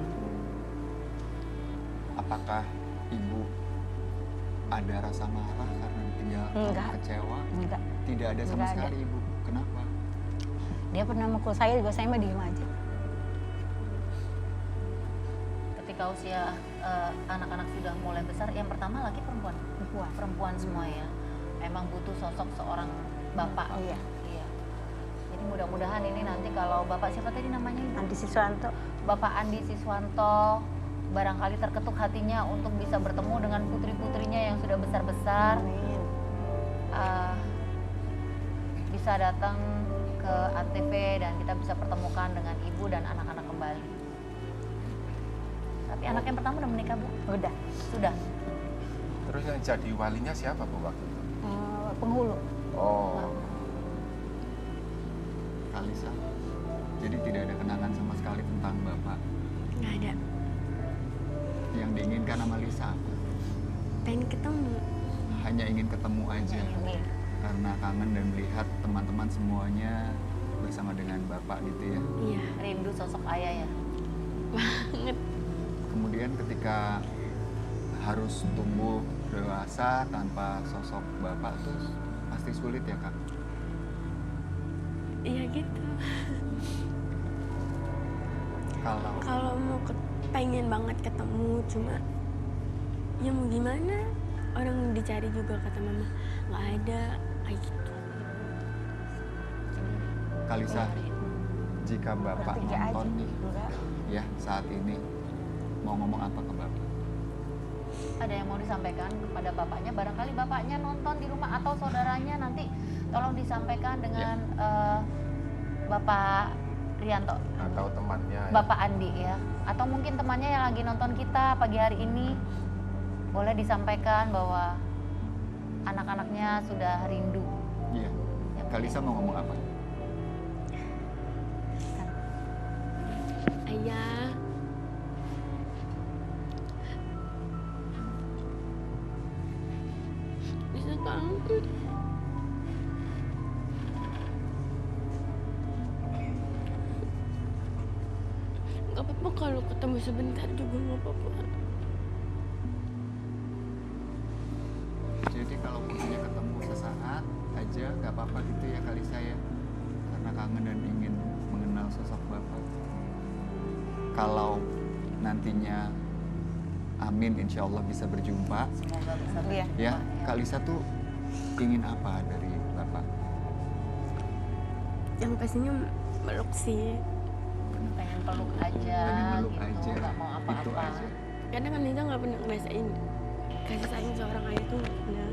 apakah Ibu ada rasa marah karena ditinggalkan, Enggak. kecewa? Enggak. Tidak ada sama Enggak ada. sekali Ibu. Kenapa? Dia pernah mukul saya juga, saya mah diem aja. Ketika usia anak-anak sudah mulai besar, yang pertama lagi perempuan. Perempuan semua ya. Memang butuh sosok seorang bapak. Oh iya. Iya. Jadi mudah-mudahan ini nanti kalau bapak siapa tadi namanya Ibu? Andi Siswanto. Bapak Andi Siswanto barangkali terketuk hatinya untuk bisa bertemu dengan putri-putrinya yang sudah besar-besar. Amin. Bisa datang ke ANTV dan kita bisa pertemukan dengan ibu dan anak-anak kembali. Tapi anak yang pertama udah menikah, Bu? Udah. Sudah. Terus yang jadi walinya siapa, Bu, waktu itu? Penghulu. Oh, Kalisa. Jadi tidak ada kenangan sama sekali tentang Bapak. Nggak ada. Yang diinginkan sama Lisa apa? pengen ketemu. Hanya ingin ketemu aja. Iya. Karena kangen dan melihat teman-teman semuanya bersama dengan Bapak gitu ya. Iya. Rindu sosok ayah ya. Banget. Kemudian ketika harus tumbuh dewasa tanpa sosok Bapak tuh pasti sulit ya Kak? Iya gitu. Kalau mau pengen banget ketemu, cuma ya mau gimana, orang dicari juga kata mama nggak ada kayak gitu. Kalisa, jika Bapak Bertiga aja. nonton nih Enggak. ya saat ini, mau ngomong apa ke Bapak? Ada yang mau disampaikan kepada bapaknya? Barangkali bapaknya nonton di rumah atau saudaranya, nanti tolong disampaikan dengan Bapak Rianto, Atau temannya. ya. Bapak Andi ya, atau mungkin temannya yang lagi nonton kita pagi hari ini, boleh disampaikan bahwa anak-anaknya sudah rindu. Iya. Kalisa mau ngomong apa? Ayah, bisa kangen. Gak apa-apa kalau ketemu sebentar juga gak apa-apa. Jadi kalau hanya ketemu sesaat aja gak apa-apa gitu ya Kalisa ya? Karena kangen dan ingin mengenal sosok Bapak. Kalau nantinya amin insya Allah bisa berjumpa Semoga bisa Iya. ya, Kalisa tuh ingin apa dari Bapak? Yang pastinya meluk sih. pengen peluk aja, Pengen meluk gitu, aja, nggak mau itu apa-apa. aja. Karena kan Nisa gak pernah ngerasain kasih sayang seorang ayah tuh gak pernah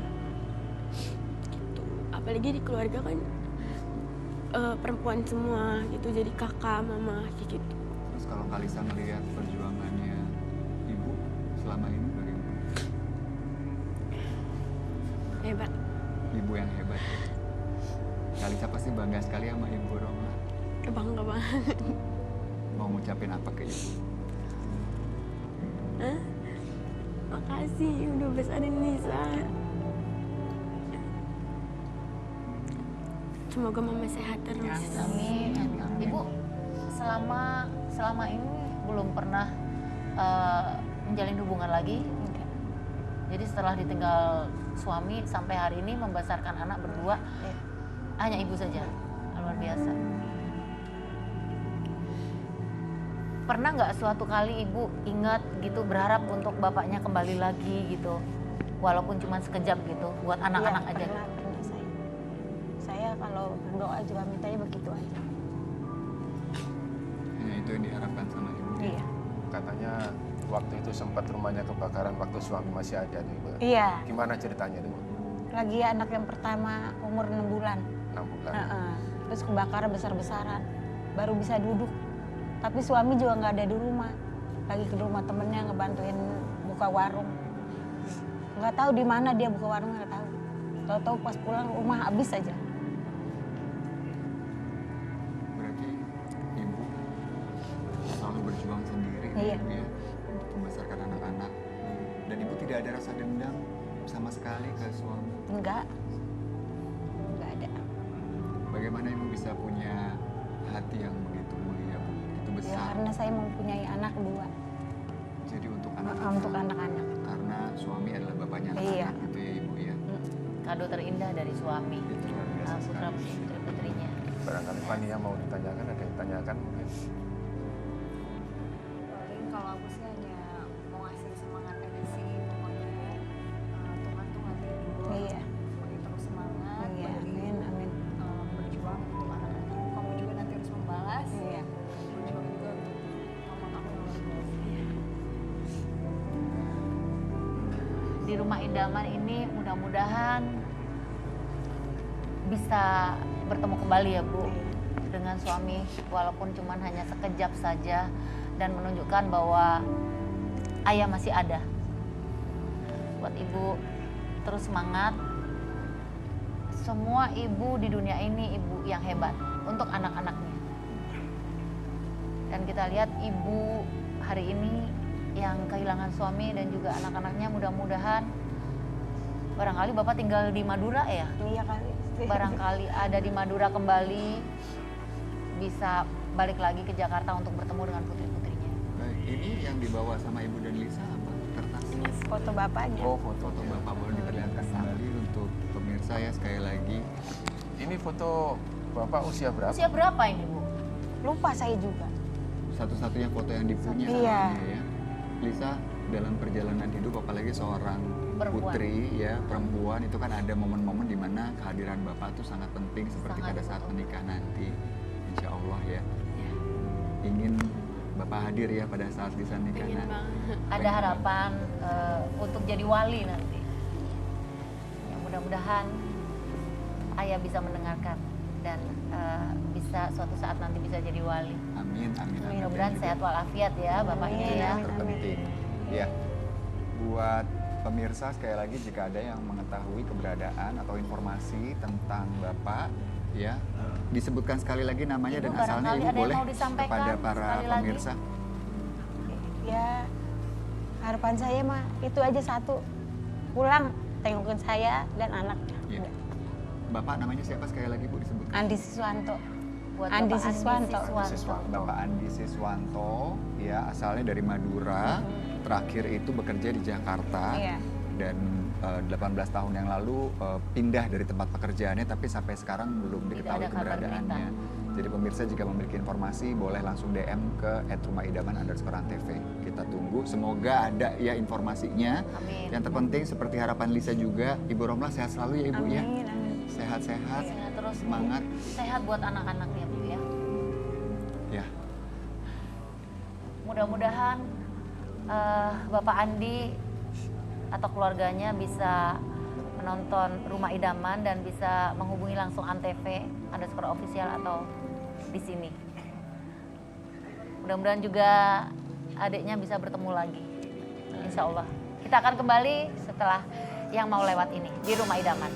gitu. Apalagi di keluarga kan perempuan semua gitu, jadi kakak, mama kayak gitu. Terus kalau Kalisa melihat perjuangannya Ibu selama ini bagaimana? Hebat. Ibu yang hebat ya. Kalisa pasti bangga sekali sama Ibu Roma. Bangga banget. Mau ngucapin apa ke Ibu? Hah? Makasih udah besarin Nisa. Semoga mama sehat terus. Amin. Ibu selama ini belum pernah menjalin hubungan lagi. Jadi setelah ditinggal suami sampai hari ini membesarkan anak berdua, hanya ibu saja. Luar biasa. Pernah nggak suatu kali ibu ingat gitu, berharap untuk bapaknya kembali lagi gitu, walaupun cuma sekejap gitu, buat anak-anak Iya, aja? pernah saya. Saya kalau berdoa juga mintanya begitu aja. Hanya itu yang diharapkan sama Ibu. Iya. Katanya waktu itu sempat rumahnya kebakaran waktu suami masih ada nih, Bu. Iya. Gimana ceritanya tuh, Bu? Lagi anak yang pertama umur 6 bulan. 6 bulan. Heeh. Terus kebakaran besar-besaran. Baru bisa duduk. Tapi suami juga nggak ada di rumah. Lagi ke rumah temennya ngebantuin buka warung. Nggak tahu di mana dia buka warung, nggak tahu. Tahu-tahu pas pulang rumah habis aja. Berarti Ibu selalu berjuang sendiri Iya. Ibu ya, untuk membesarkan anak-anak. Dan Ibu tidak ada rasa dendam sama sekali ke suami. Enggak. Nggak ada. Bagaimana Ibu bisa punya hati yang begitu mulia, Bu? Itu Ya, besar. karena saya mempunyai anak 2. Jadi untuk anak-anak. Untuk anak-anak. Karena suami adalah bapaknya Iya. anak-anak gitu ya Ibu ya. Kado terindah dari suami, Itu luar biasa putra sekali. putri putrinya. Barangkali Fania mau ditanyakan, ada yang ditanyakan mungkin. Paling kalau aku sih hanya mau ngasih semangat aja sih, pokoknya Tuhan tuh nggak tidur, Iya. pokoknya terus semangat, Iya. berdiri, Amin. Amin. berjuang untuk anak-anak. Kamu juga nanti harus membalas, Iya. berjuang juga untuk mama kamu yang luar biasa. Di rumah idaman ini mudah-mudahan bisa bertemu kembali ya Bu dengan suami, walaupun cuma hanya sekejap saja, dan menunjukkan bahwa ayah masih ada. Buat Ibu terus semangat. Semua ibu di dunia ini ibu yang hebat untuk anak-anaknya. Dan kita lihat ibu hari ini yang kehilangan suami dan juga anak-anaknya, mudah-mudahan Barangkali Bapak tinggal di Madura ya? Iya kali. Barangkali ada di Madura kembali, bisa balik lagi ke Jakarta untuk bertemu dengan putri-putrinya. Baik, ini yang dibawa sama Ibu dan Lisa apa? Kertas? Foto bapaknya. Oh, foto Bapak boleh diperlihatkan kembali untuk pemirsa ya sekali lagi. Ini foto Bapak usia berapa? Usia berapa ini Bu? Lupa saya juga. Satu-satunya foto yang dipunya Iya. ya. Lisa, dalam perjalanan hidup apalagi seorang Perempuan. putri ya, perempuan itu kan ada momen-momen di mana kehadiran Bapak tuh sangat penting seperti Sangat pada saat betul. menikah nanti. Insya Allah ya. Ingin Bapak hadir ya pada saat Lisa nikah Pengen nanti. banget. Ada harapan untuk jadi wali nanti. Ya, mudah-mudahan Ayah bisa mendengarkan dan bisa suatu saat nanti bisa jadi wali. Amin, amin, amin. Mudah-mudahan Dan juga sehat walafiat ya bapaknya itu ya. yang terpenting. Ya, buat pemirsa sekali lagi jika ada yang mengetahui keberadaan atau informasi tentang Bapak, ya disebutkan sekali lagi namanya Ibu, dan asalnya barangkali Ibu ada yang boleh mau disampaikan kepada para sekali lagi. pemirsa. Ya harapan saya mah itu aja satu, pulang tengokin saya dan anaknya. Ya. Udah. Bapak namanya siapa sekali lagi Bu disebutkan? Andi Siswanto. Buat Andi Bapak Siswanto. Bapak Andi Siswanto, ya asalnya dari Madura, terakhir itu bekerja di Jakarta. Iya. Dan 18 tahun yang lalu pindah dari tempat pekerjaannya, tapi sampai sekarang belum Tidak diketahui ada kabar keberadaannya. Jadi pemirsa jika memiliki informasi boleh langsung DM ke @rumaidaman_antv. Kita tunggu, semoga ada ya informasinya. Amin. Yang terpenting seperti harapan Lisa juga, Ibu Romlah sehat selalu ya Ibu ya. Amin, amin. Sehat-sehat, Sehat terus Bu. semangat. Sehat buat anak-anaknya Bu ya. Ya, Mudah-mudahan Bapak Andi atau keluarganya bisa menonton Rumah Idaman dan bisa menghubungi langsung @antv_official atau di sini. Mudah-mudahan juga adiknya bisa bertemu lagi. Insya Allah. Kita akan kembali setelah yang mau lewat ini di Rumah Idaman.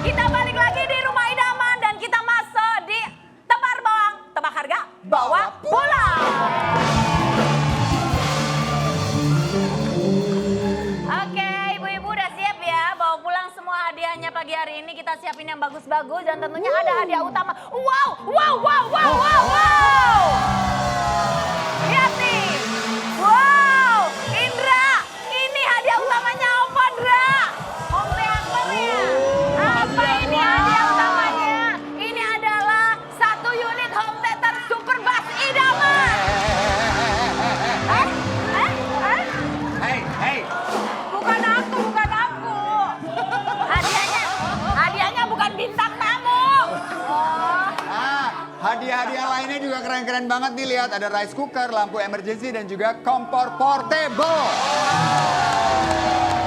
Kita balik lagi di Rumah Idaman dan kita masuk di Tebar Bawang, tebak harga, bawa pulang. Oke, ibu-ibu udah siap ya bawa pulang semua hadiahnya pagi hari ini. Kita siapin yang bagus-bagus dan tentunya ada hadiah utama. Wow, wow, wow, wow, wow, wow. Lihat nih. Wow, Indra, ini hadiah utamanya apa, Indra? Home theater ya? Apa ini hadiah utamanya? Ini adalah 1 unit home theater Super Bass Idaman. hey, Bukan aku, bukan aku. Hadiahnya bukan bintang tamu. Oh. hadiah-hadiah lainnya juga keren-keren banget nih. Lihat ada rice cooker, lampu emergency dan juga kompor portable.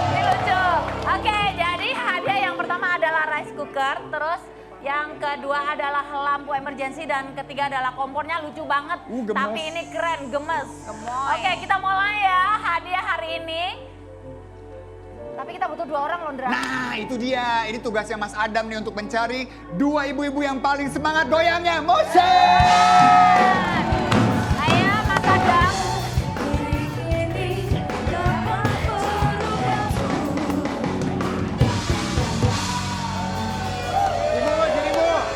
Ini lucu. Oke, jadi hadiah yang pertama adalah rice cooker, terus yang kedua adalah lampu emergency dan ketiga adalah kompornya lucu banget. Gemes. Tapi ini keren, gemes. Oke, kita mulai ya hadiah hari ini. Tapi kita butuh 2 orang loh, Ndra. Nah, itu dia. Ini tugasnya Mas Adam nih untuk mencari 2 ibu-ibu yang paling semangat goyangnya. Musik! Ayo, Mas Adam.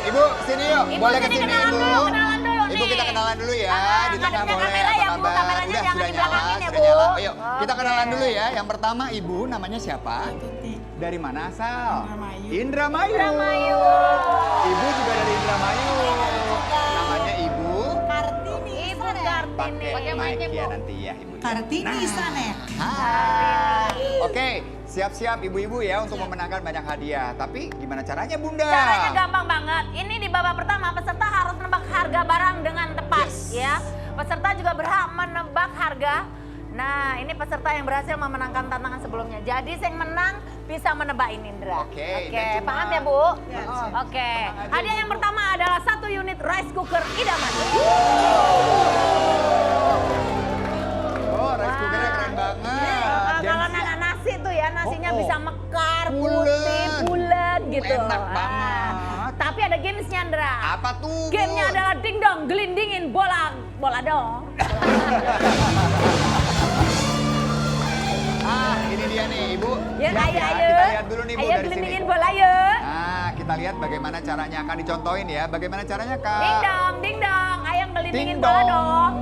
Ibu, sini yuk. Ibu, Boleh sini kesini, kenalan Ibu. dulu, kenalan dulu Ibu, nih. kita kenalan dulu ya. Di tengah ngadepnya boleh, kamera apa ya, Bu. kabar? Kameranya Udah, jangan sudah di nyala, belakangin ya, sudah Bu. nyala. Ayo, kita Oke. kenalan dulu ya. Yang pertama, Ibu namanya siapa? Dari mana asal? Indramayu. Indramayu. Ibu juga dari Indramayu. Namanya Ibu. Ibu Kartini. Pakai mic ya nanti ya Ibu. Kartini sana. Oke, siap-siap ibu-ibu ya untuk memenangkan banyak hadiah. Tapi gimana caranya Bunda? Caranya gampang banget. Ini di babak pertama peserta harus menebak harga barang dengan tepat ya. Peserta juga berhak menebak harga. Nah, ini peserta yang berhasil memenangkan tantangan sebelumnya. Jadi yang menang bisa menebak ini, Indra. Oke, dan cuma- paham ya, Bu? Oke. Hadiah yang pertama adalah 1 unit rice cooker Idaman. Oh, rice cookernya keren banget. Kalau nana nasi tuh ya, nasinya Oh, oh. bisa mekar, Bulet. putih, bulat gitu. Enak Ah. banget. Tapi ada gamesnya, Ndra. Apa tuh? Gamenya Bun? adalah ding dong, gelindingin bola dong. Ini dia nih, Ibu. Ya, Lihat ayo, ya, ayo. kita lihat dulu nih, Bu, Ayo dari sini. gelindingin bola, yuk. Nah, kita lihat bagaimana caranya. Akan dicontohin ya. Bagaimana caranya, Kak? Ding dong, ayo gelindingin Ding bola dong. dong.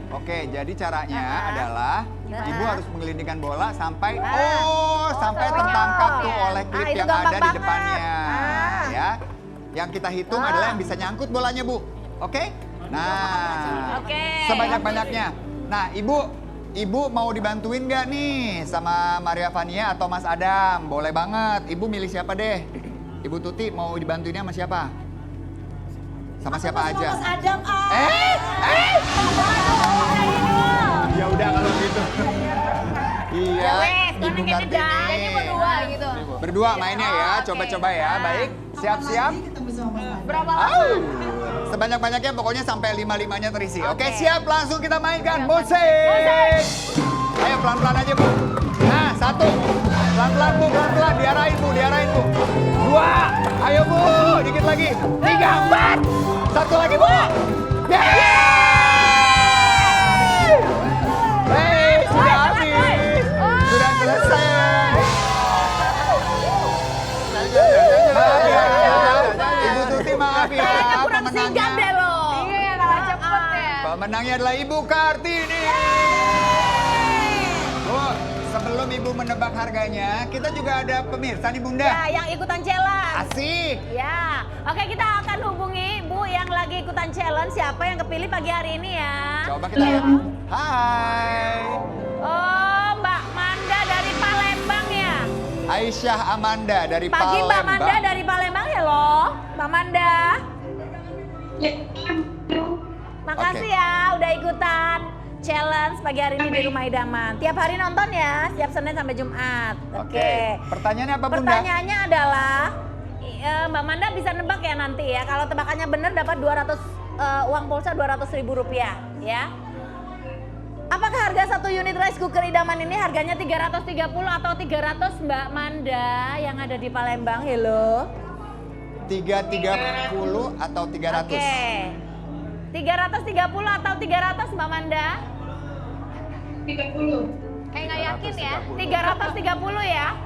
Oke, jadi caranya adalah Ibu harus menggelindingkan bola sampai sampai sampai tertangkap nyangkut. tuh oleh klip Itu yang gampang ada di banget. depannya. Ya. Yang kita hitung adalah yang bisa nyangkut bolanya, Bu. Oke? Nah. Oke. Sebanyak-banyaknya. Nah, Ibu mau dibantuin nggak nih sama Maria Vania atau Mas Adam? Boleh banget. Ibu milih siapa deh? Ibu Tuti mau dibantuinnya sama siapa? Sama siapa aja? Mas Adam, Ya udah kalau gitu. Iya, Ya wes, Ibu sekarang ini dah. Kartini. Jadi berdua gitu. Berdua mainnya ya, coba-coba ya. Baik, siap-siap. ketemu sama Mas Adam. Berapa lama? Sebanyak-banyaknya pokoknya sampai 5-5-nya terisi. Oke, siap langsung kita mainkan musik. Ayo pelan-pelan aja, Bu. Nah, 1. Pelan-pelan, Bu, pelan-pelan. Diarahin, Bu, diarahin, Bu. 2. Ayo, Bu, dikit lagi. 3, 4. 1 lagi, Bu. Hei, sudah habis. Sudah selesai. Maaf ya, Ibu Tuti maaf ya, Kurang sigap deh lo. Iya, kalah cepet ya. Pemenangnya adalah Ibu Kartini. Bu, sebelum Ibu menebak harganya, kita juga ada pemirsa nih Bunda. Ya, yang ikutan challenge. Asik. Ya, oke kita akan hubungi Bu yang lagi ikutan challenge. Siapa yang kepilih pagi hari ini ya? Coba kita lihat. Hai. Oh, Mbak Manda dari Palembang ya? Aisyah Amanda dari Pagi Mbak Palembang. Manda dari Palembang ya loh, Mbak Manda. Makasih ya udah ikutan challenge pagi hari ini di Rumah Idaman. Tiap hari nonton ya, setiap Senin sampai Jumat. Oke. Pertanyaannya apa Bunda? Pertanyaannya adalah Mbak Manda bisa nebak ya nanti ya. Kalau tebakannya benar dapat 200 uang pulsa 200.000 rupiah ya. Apakah harga 1 unit rice cooker idaman ini harganya 330 atau 300 Mbak Manda yang ada di Palembang? Hello. 330 atau 300? Oke. 330 atau 300 Mbak Manda? 30. Kayak nggak yakin ya. 330 ya.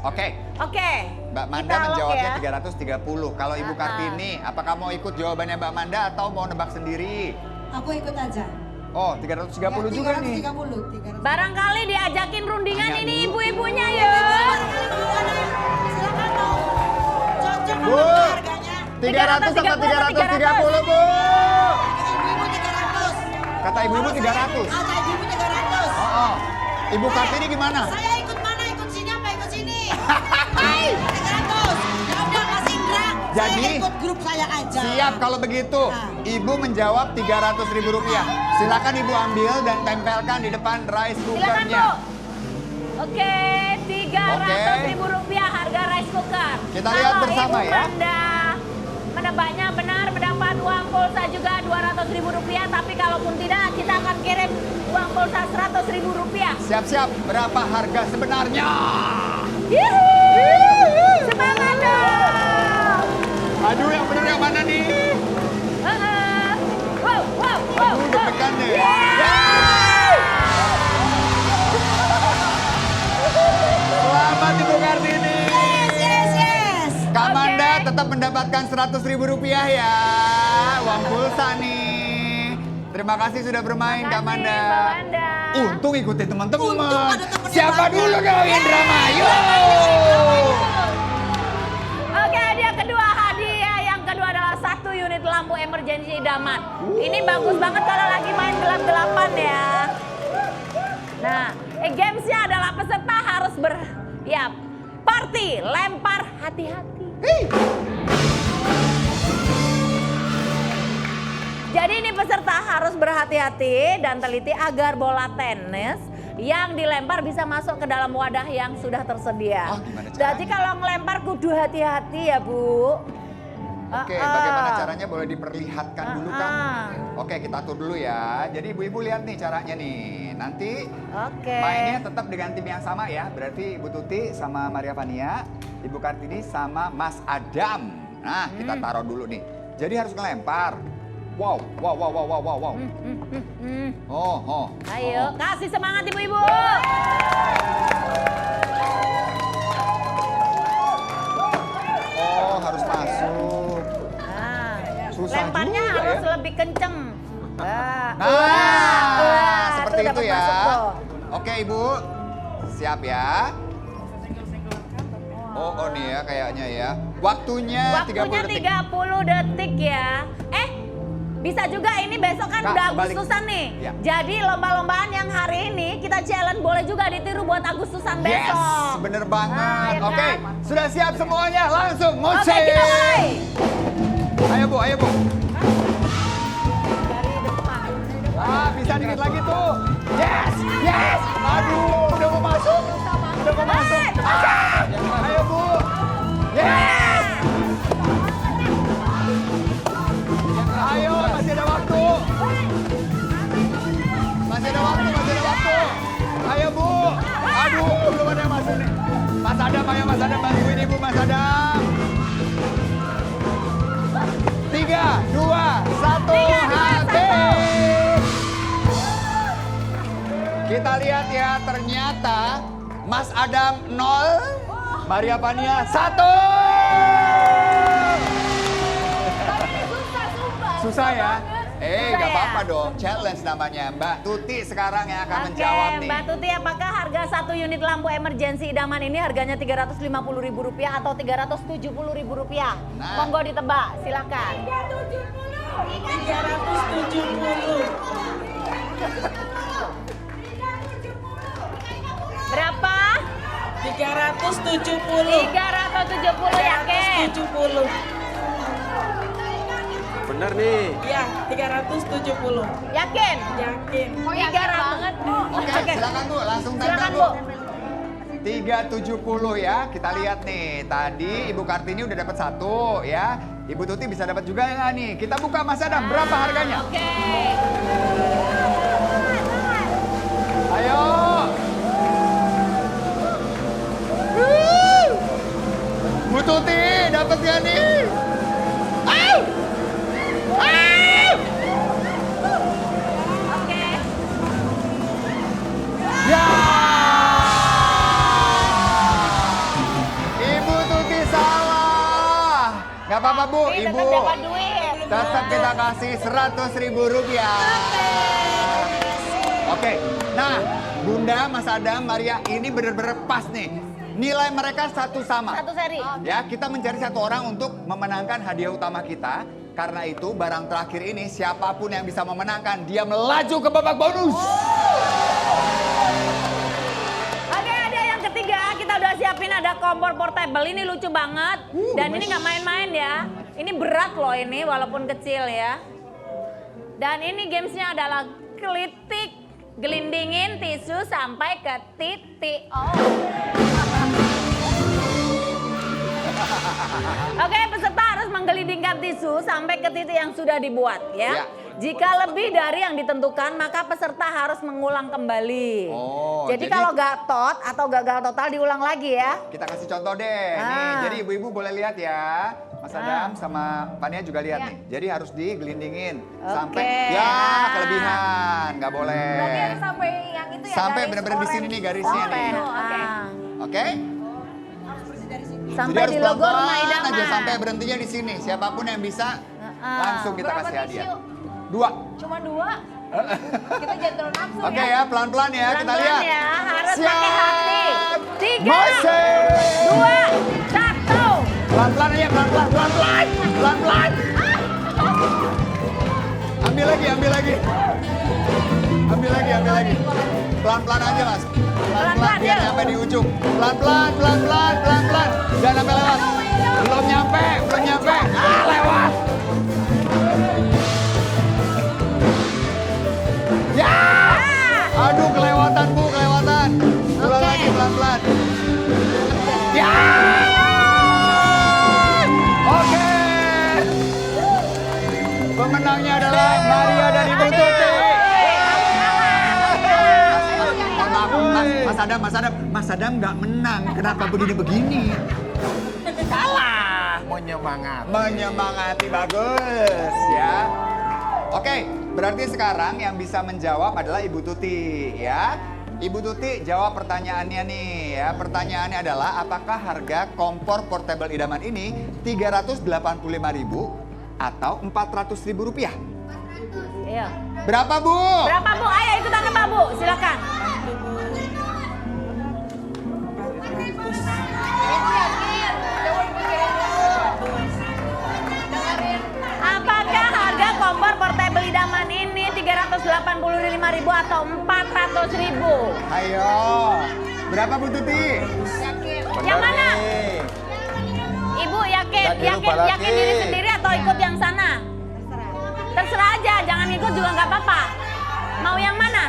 Oke. Oke. Mbak Manda Kita lock menjawabnya ya. 330. Kalau Ibu Kartini, apakah mau ikut jawabannya Mbak Manda atau mau nebak sendiri? Aku ikut aja. Oh, 330 juga nih. 330. Barangkali diajakin rundingan Tanya ini dulu. ibu-ibunya yuk. Silakan mau cocok Bu, apa harganya? 300 atau 330, Bu? Ibu-ibu 300. Kata ibu-ibu 300. Kata ibu-ibu 300. Oh. Ibu Kartini gimana? Saya ikut mana? Ikut sini apa ikut sini? 300. Ya udah Mas Indra. Jadi, saya ikut grup saya aja. Siap kalau begitu. Ibu menjawab 300.000 rupiah. Silakan Ibu ambil dan tempelkan di depan rice Silakan Bu. cookernya. Oke, 300.000 rupiah harga rice cooker. Kita lihat Kalau bersama Ibu ya. Manda menebaknya benar mendapat uang pulsa juga 200.000 rupiah. Tapi kalaupun tidak, kita akan kirim uang pulsa 100.000 rupiah. Siap-siap, berapa harga sebenarnya? Semangat dong. Aduh, yang benar yang mana nih? Wow. Aduh, deg-degan deh. Selamat Ibu Kartini. Yes. Kak Manda tetap mendapatkan 100.000 rupiah ya. Uang pulsa nih. Terima kasih sudah bermain Kak Manda. Mbak Manda. Untung ikutin teman-teman. Untung ada temennya Siapa banyak. dulu kau Indramayu? Oke, hadiah kedua. Hadiah yang kedua adalah 1 unit lampu emergency idaman. Ini bagus banget kalau lagi main gelap-gelapan ya. Nah, gamesnya adalah peserta harus party, lempar hati-hati. Jadi ini peserta harus berhati-hati dan teliti agar bola tenis yang dilempar bisa masuk ke dalam wadah yang sudah tersedia. Oh, gimana caranya? Jadi kalau ngelempar kudu hati-hati ya Bu. Oke, bagaimana caranya boleh diperlihatkan dulu kan? Ah. Oke, kita atur dulu ya. Jadi ibu-ibu lihat nih caranya nih. nanti Oke. mainnya tetap dengan tim yang sama ya. Berarti Ibu Tuti sama Maria Vania, Ibu Kartini sama Mas Adam. Nah, kita taruh dulu nih. Jadi harus ngelempar. Wow. Oh. Ayo, kasih semangat ibu-ibu. Oh, harus masuk. Nah, Susah lemparnya juga harus ya. lebih kenceng. Seperti itu dapat ya. masuk tuh. Oke, Ibu. Siap ya. Oh nih ya kayaknya ya. Waktunya 30 detik. 30 detik ya. Bisa juga ini besok kan Kak, udah kebalik. Agustusan nih. Ya. Jadi lomba-lombaan yang hari ini kita challenge boleh juga ditiru buat Agustusan Yes, besok. bener banget. Nah, ya Oke, kan? sudah siap semuanya. Langsung Oke, musik. kita mulai. Ayo Bu. Dari depan. Bisa dikit lagi tuh. Yes. Aduh, udah mau masuk. Ayo Bu. Yes. Ayo, masih ada waktu. Ayo Bu. Aduh, belum ada yang masuk nih. Mas Adam, ayo Mas Adam bantuin Ibu Mas Adam. 3, 2, 1, habis. Kita lihat ya, ternyata Mas Adam 0, Maria Vania 1. Susah ya? Gak apa-apa dong, challenge namanya. Mbak Tuti sekarang yang akan menjawab nih. Mbak Tuti, apakah harga 1 unit lampu emergensi idaman ini harganya Rp350.000 atau Rp370.000? Nah. Monggo ditebak, silakan. 370. Berapa? 370. 370 yakin? 370. Bener nih. Iya, 370. Yakin? Yakin. Oh, yakin banget, Bu. Oke, silakan Bu, langsung Silakan, tempel Bu. Bu. 370 ya, kita lihat nih. Tadi Ibu Kartini udah dapat 1 ya. Ibu Tuti bisa dapat juga nggak nih? Kita buka Mas Adam, berapa harganya? Oke. Ayo. Bu Tuti, dapat nggak nih? Oke. Ya. Ibu Tuti salah. Nggak apa-apa Bu, Ini Ibu. tetap dapat duit. Tetap kita kasih Rp100.000. Oke, nah Bunda, Mas Adam, Maria, ini bener-bener pas nih. Nilai mereka satu sama. Satu seri. Ya, kita mencari satu orang untuk memenangkan hadiah utama kita. Karena itu, barang terakhir ini siapapun yang bisa memenangkan, dia melaju ke babak bonus. Oke, ada yang ketiga. Kita udah siapin ada kompor portable. Ini lucu banget. Dan ini nggak main-main ya. Ini berat loh ini, walaupun kecil ya. Dan ini gamesnya adalah kelitik, gelindingin tisu sampai ke titik. Oke, peserta harus menggelindingkan tisu sampai ke titik yang sudah dibuat ya. Ya. Jika lebih dari yang ditentukan, maka peserta harus mengulang kembali. Oh, jadi jadi- kalau gatot atau gagal total diulang lagi ya. Kita kasih contoh deh. Nih, Ah. jadi ibu-ibu boleh lihat ya. Mas Adam sama Fania juga lihat Ya. nih. Jadi harus digelindingin Oke. sampai ya kelebihan, nggak boleh. Berarti harus sampai yang itu ya. Sampai garis benar-benar di sini orange. nih garisnya Sampai. nih. Oke. Oke? Sampai Jadi harus di logo rumah pelan-pelan idaman. aja sampai berhentinya di sini. Siapapun yang bisa langsung kita Berapa kasih hadiah. tisu? 2. Cuma 2. Kita jangan terlalu nafsu Oke ya, pelan-pelan ya. Kita Pelan-pelan lihat. ya, harus Siap. pakai hati. 3, Musik. 2, 1. Pelan-pelan aja, pelan-pelan, pelan-pelan. Pelan-pelan. Ambil lagi, ambil lagi. Ambil lagi, ambil lagi. Pelan-pelan aja, Mas. Pelan-pelan Pelan-pelan, biar yuk. nyampe di ujung. Pelan-pelan, pelan-pelan, pelan-pelan. Jangan sampai lewat. Belum nyampe, belum nyampe. Lewat. Ya! Aduh, kelewatan, Bu, kelewatan. Ulang Oke. lagi, pelan-pelan. Ya! Oke. Pemenangnya adalah Maria dan Ibu Tuti. Mas Adam nggak menang. Kenapa begini-begini? Kalah. Menyemangati, bagus ya. Oke, berarti sekarang yang bisa menjawab adalah Ibu Tuti ya. Ibu Tuti jawab pertanyaannya nih ya. Pertanyaannya adalah apakah harga kompor portable idaman ini 385.000 atau 400.000 rupiah? Iya. Berapa Bu? Berapa Bu? Ayo ikutan Pak Bu, silakan. Apakah harga kompor portable idaman ini 385.000 atau 400.000? Ayo. Berapa Bu Tuti? Yang mana? Ibu yakin diri sendiri atau ikut yang sana? Terserah aja, jangan ikut juga nggak apa-apa. Mau yang mana?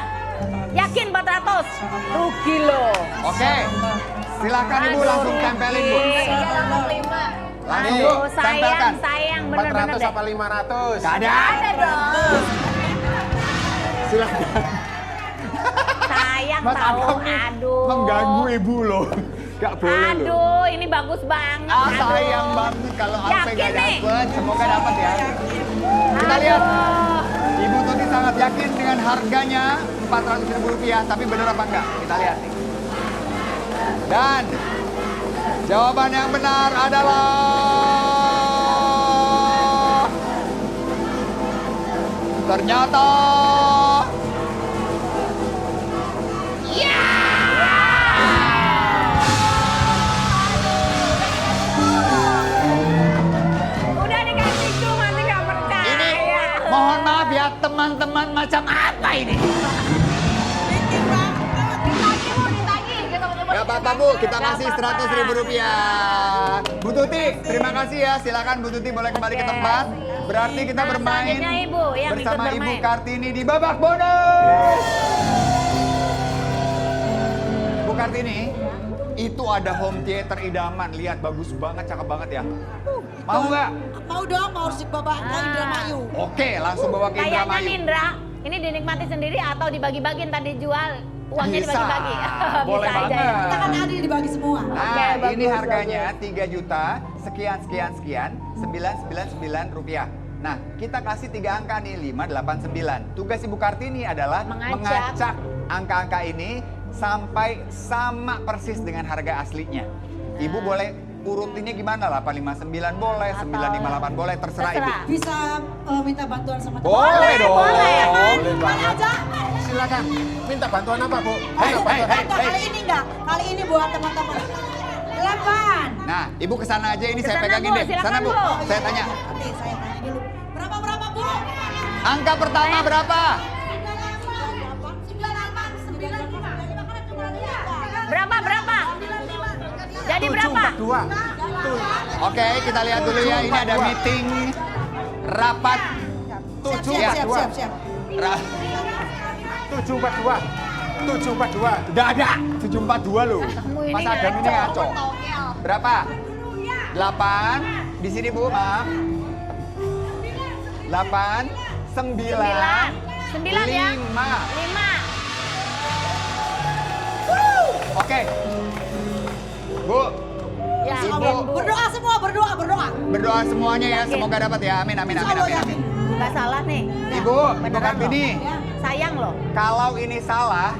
Yakin 400? Rugi loh. Oke. Silakan Ibu langsung tempelin Bu. Langsung Bu, tempelkan. Sayang, bener-bener 400 deh. apa 500? Gak ada. Ada dong. Silakan. Sayang Mas tahu, Adam aduh. mengganggu Ibu loh. Gak boleh loh. Aduh, ini bagus banget. Ah, aduh. sayang banget kalau sampai Yakin gak nih? dapet. Semoga dapat ya. Kita lihat. Ibu Tuti sangat yakin dengan harganya 400.000 rupiah. Tapi bener apa enggak? Kita lihat nih. Dan jawaban yang benar adalah ternyata Udah dikasih tuh, masih nggak percaya. ini mohon maaf ya teman-teman, macam apa ini? Gak apa-apa Bu, kita kasih 100.000 rupiah. Bu Tuti, terima kasih ya. Silakan Bu Tuti boleh kembali ke tempat. Berarti kita Nah, bermain selanjutnya Ibu yang ikut bersama Ibu bermain. Kartini di babak bonus. Bu Kartini, itu ada home theater idaman. Lihat bagus banget, cakep banget ya. Mau nggak? Mau dong, mau harus dibawa ke Indramayu. Oke, langsung bawa ke Kayaknya Indramayu. Nindra, ini dinikmati sendiri atau dibagi-bagiin tadi jual? Uangnya Bisa. dibagi-bagi. Boleh Bisa aja banget. ya. Kita kan adil dibagi semua. Nah, Oke, ini bagus, harganya 3 juta sekian 999 rupiah. Nah, kita kasih 3 angka nih, 589. Tugas Ibu Kartini adalah Mengacak. mengacak angka-angka ini sampai sama persis dengan harga aslinya. Ibu boleh urutinnya gimana? 859 boleh, 958 boleh, terserah Ibu. Terserah. Bisa minta bantuan sama teman. Boleh dong. boleh. Boleh Mana banget. aja? Silakan. Minta bantuan apa, Bu? Hei, Minta hei, bantuan. hei. Enggak, kali ini enggak. Kali ini buat teman-teman. 8. Nah, Ibu kesana aja, ini saya Kesana, pegangin Bu. deh. Silakan, Sana Bu, Bu. saya tanya. Oke, saya tanya dulu. Berapa Bu? Angka pertama berapa? Berapa? Jadi berapa? 742. Oke, kita lihat dulu ya. Ini ada meeting rapat. Siap. Ra- 742. 742. Udah ada 742 loh. Kamu ini Mas Adam ini ngaco. ngaco. Berapa? 8. Di sini Bu, maaf. 8, 9, 9 ya? 5. 5. Oke. Bu, Ya, Ibu. Berdoa semua, berdoa. berdoa semuanya ya. Semoga dapat ya. Amin, amin, amin, amin, amin. Nggak salah nih. Ibu, Ibu Beneran Kartini, Sayang loh. kalau ini salah,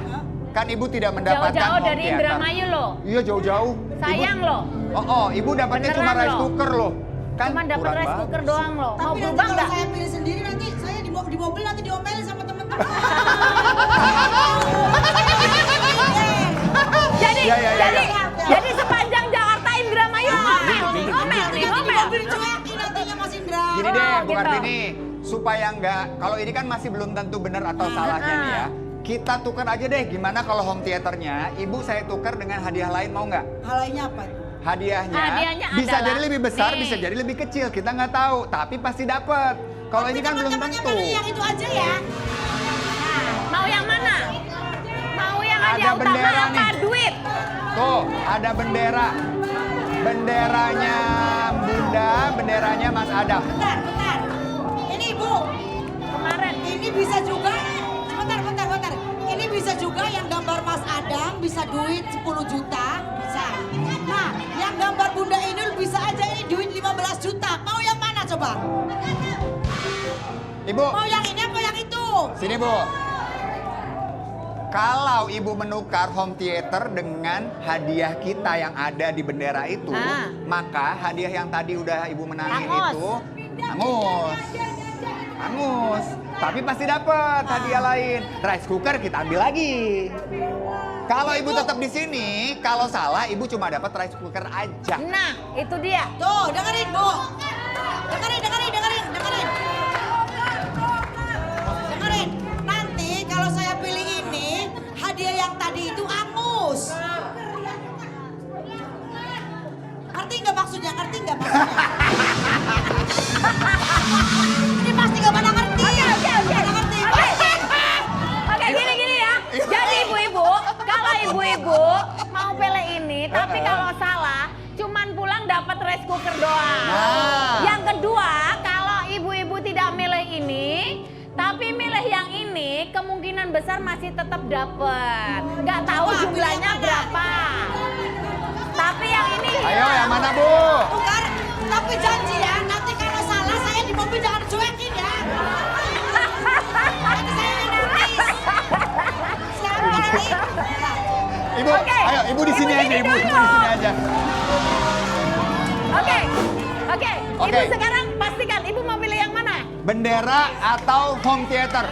kan Ibu tidak mendapatkan Jauh-jauh home dari theater. Indramayu loh. Iya, jauh-jauh. Sayang Ibu, loh. Oh, Ibu dapatnya Beneran cuma rice loh. cooker loh. Kan Cuma dapat kurang rice banget. cooker doang loh. Mau Tapi nanti berubah kalau nggak? saya pilih sendiri nanti saya di mobil nanti diomelin sama teman-teman. Jadi, Ya, ya, ya, jadi, ya. jadi sepanjang Jakarta Indramayu ngomel nih, ngomel nih, Nanti di ngomel. mobil dicuekin nantinya Mas Indra. Gini deh, Bu gitu. Kartini, supaya nggak, kalau ini kan masih belum tentu benar atau salahnya nih ya. Kita tukar aja deh, gimana kalau home theaternya, Ibu saya tukar dengan hadiah lain, mau nggak? Hal lainnya apa itu? Hadiahnya bisa adalah jadi lebih besar, nih. bisa jadi lebih kecil, kita nggak tahu, tapi pasti dapat. Kalau ini kan belum Teman-temannya tentu. pilih yang itu aja ya. Mau yang mana? Mau yang Ada hadiah utama bendera apa nih. duit? Tuh, ada bendera. Benderanya Bunda, benderanya Mas Adam. Bentar. Ini Ibu, Kemarin. ini bisa juga. Bentar. Ini bisa juga yang gambar Mas Adam bisa duit 10 juta, bisa. Nah, yang gambar Bunda Inul bisa aja ini duit 15 juta. Mau yang mana coba? Ibu, Mau yang ini apa yang itu? sini Bu. Kalau Ibu menukar home theater dengan hadiah kita yang ada di bendera itu, maka hadiah yang tadi udah Ibu menangin Angus. itu angus. Tapi pasti dapat hadiah lain. Rice cooker kita ambil lagi. Kalau Ibu tetap di sini, kalau salah Ibu cuma dapat rice cooker aja. Nah, itu dia. Tuh, dengerin Bu. Dengerin. Dengerin. Nanti kalau saya pilih ini, hadiah yang tadi itu angus. Ngerti nggak maksudnya? Ini pasti nggak pada ngerti. Oke, gini ya. Jadi ibu-ibu, kalau ibu-ibu mau pilih ini, tapi kalau salah, cuman pulang dapat rice cooker doang. Yang kedua, kalau ibu-ibu tidak milih ini, tapi milih yang ini, kemungkinan besar masih tetap dapat. Nggak tahu Wah, jumlahnya pilih yang mana? berapa. Tapi yang ini Ayo yang mana Bu? Bukan, tapi janji ya, nanti kalau salah saya di mobil jangan cuekin ya. Nanti saya yang nangis. Siapa nanti? Ibu, Oke. ayo Ibu di sini Ibu aja gini Ibu, dulu. Ibu di sini aja. Oke. Ibu Oke. sekarang pastikan ibu mau pilih yang mana? Bendera atau home theater?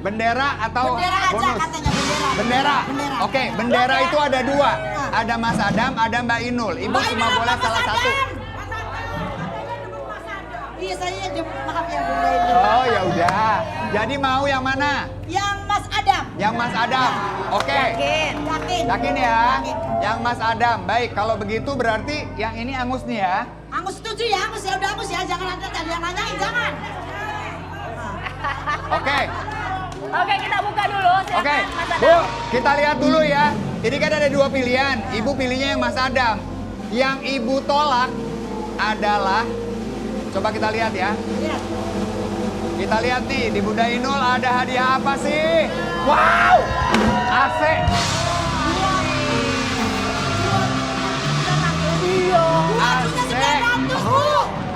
Bendera atau Bendera aja bonus? katanya, bendera. Bendera. Bendera. Oke, bendera itu ada dua. Ada Mas Adam, ada Mbak Inul. Ibu Mbak cuma Inul boleh apa salah Mas satu. Adam? Iya, saya maaf ya Bunda ini. Oh ya udah. Jadi mau yang mana? Yang Mas Adam. Yang Mas Adam. Oke. Yakin. Yakin ya? Yakin. Yang Mas Adam. Baik, kalau begitu berarti yang ini angus nih ya. Angus setuju ya, Angus ya udah Angus ya, jangan ada tadi yang nanyain, jangan. Oke. Oke, kita buka dulu. Silakan Oke, Mas Adam. Bu, kita lihat dulu ya. Ini kan ada dua pilihan. Ibu pilihnya yang Mas Adam. Yang Ibu tolak adalah, coba kita lihat ya. Lihat. Kita lihat nih, di Bunda Inul ada hadiah apa sih? Wow! AC. Lajunya 900 Bu.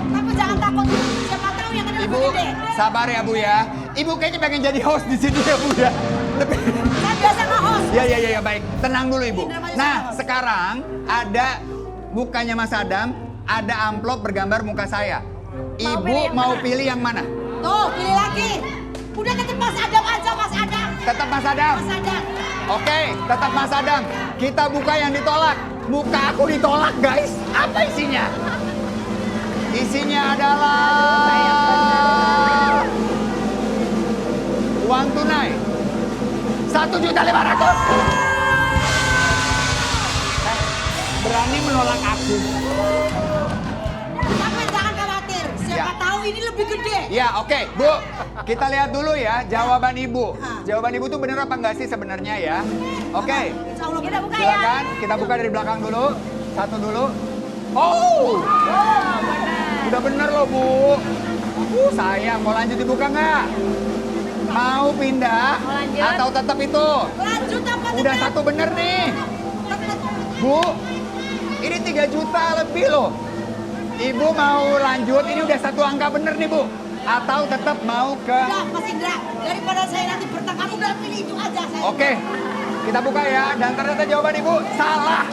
Tapi jangan takut, siapa tahu yang ada Ibu, lebih gede. sabar ya Bu ya. Ibu kayaknya pengen jadi host di sini ya Bu ya. Lebih. Saya biasa nge-host. Ya, baik. Tenang dulu Ibu. Nah, sekarang ada mukanya Mas Adam, ada amplop bergambar muka saya. Ibu mau pilih yang mana? Tuh, pilih lagi. Udah tetap Mas Adam aja, Mas Adam. Tetap Mas Adam. Mas Adam. Oke, tetap Mas Adam. Kita buka yang ditolak. Muka aku ditolak, guys. Apa isinya? Isinya adalah uang tunai 1.500.000. Berani menolak aku? Tapi jangan khawatir, siapa tahu ini lebih gede. Ya, oke, Bu. Kita lihat dulu ya jawaban Ibu. Jawaban Ibu tuh bener apa enggak sih sebenarnya ya? Oke. Insya Allah Kita buka ya. Silakan, kita buka dari belakang dulu. Satu dulu. Oh, udah bener loh Bu. Sayang, mau lanjut dibuka nggak? Mau pindah? Mau lanjut? Atau tetap itu? Lanjut apa Udah satu bener nih. Bu, ini 3 juta lebih loh. Ibu mau lanjut, ini udah satu angka bener nih Bu. Atau tetap mau ke... Udah Mas Indra, daripada saya nanti bertengkar, udah pilih itu aja saya. Oke, kita buka ya. Dan ternyata jawaban Ibu salah.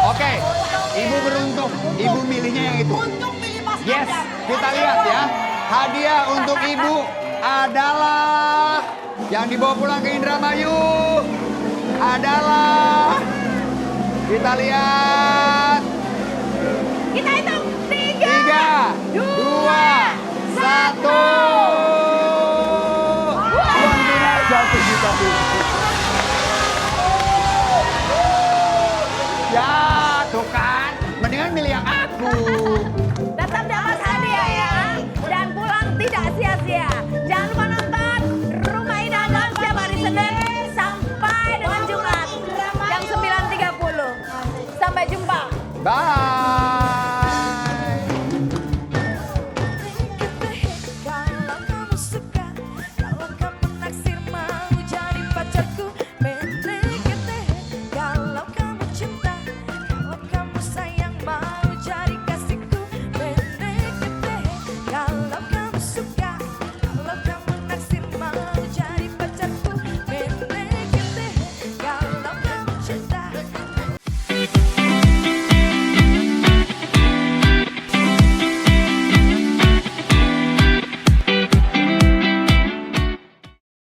Oke, Ibu beruntung. Ibu milihnya yang itu. Untuk pilih Mas Yes, Adam. kita lihat ya. Hadiah untuk Ibu adalah yang dibawa pulang ke Indramayu adalah, kita lihat, Kita hitung 3, 3, 2, 1. Uang tunai 1 juta rupiah. Ya, tuh kan. Mendingan milih yang aku.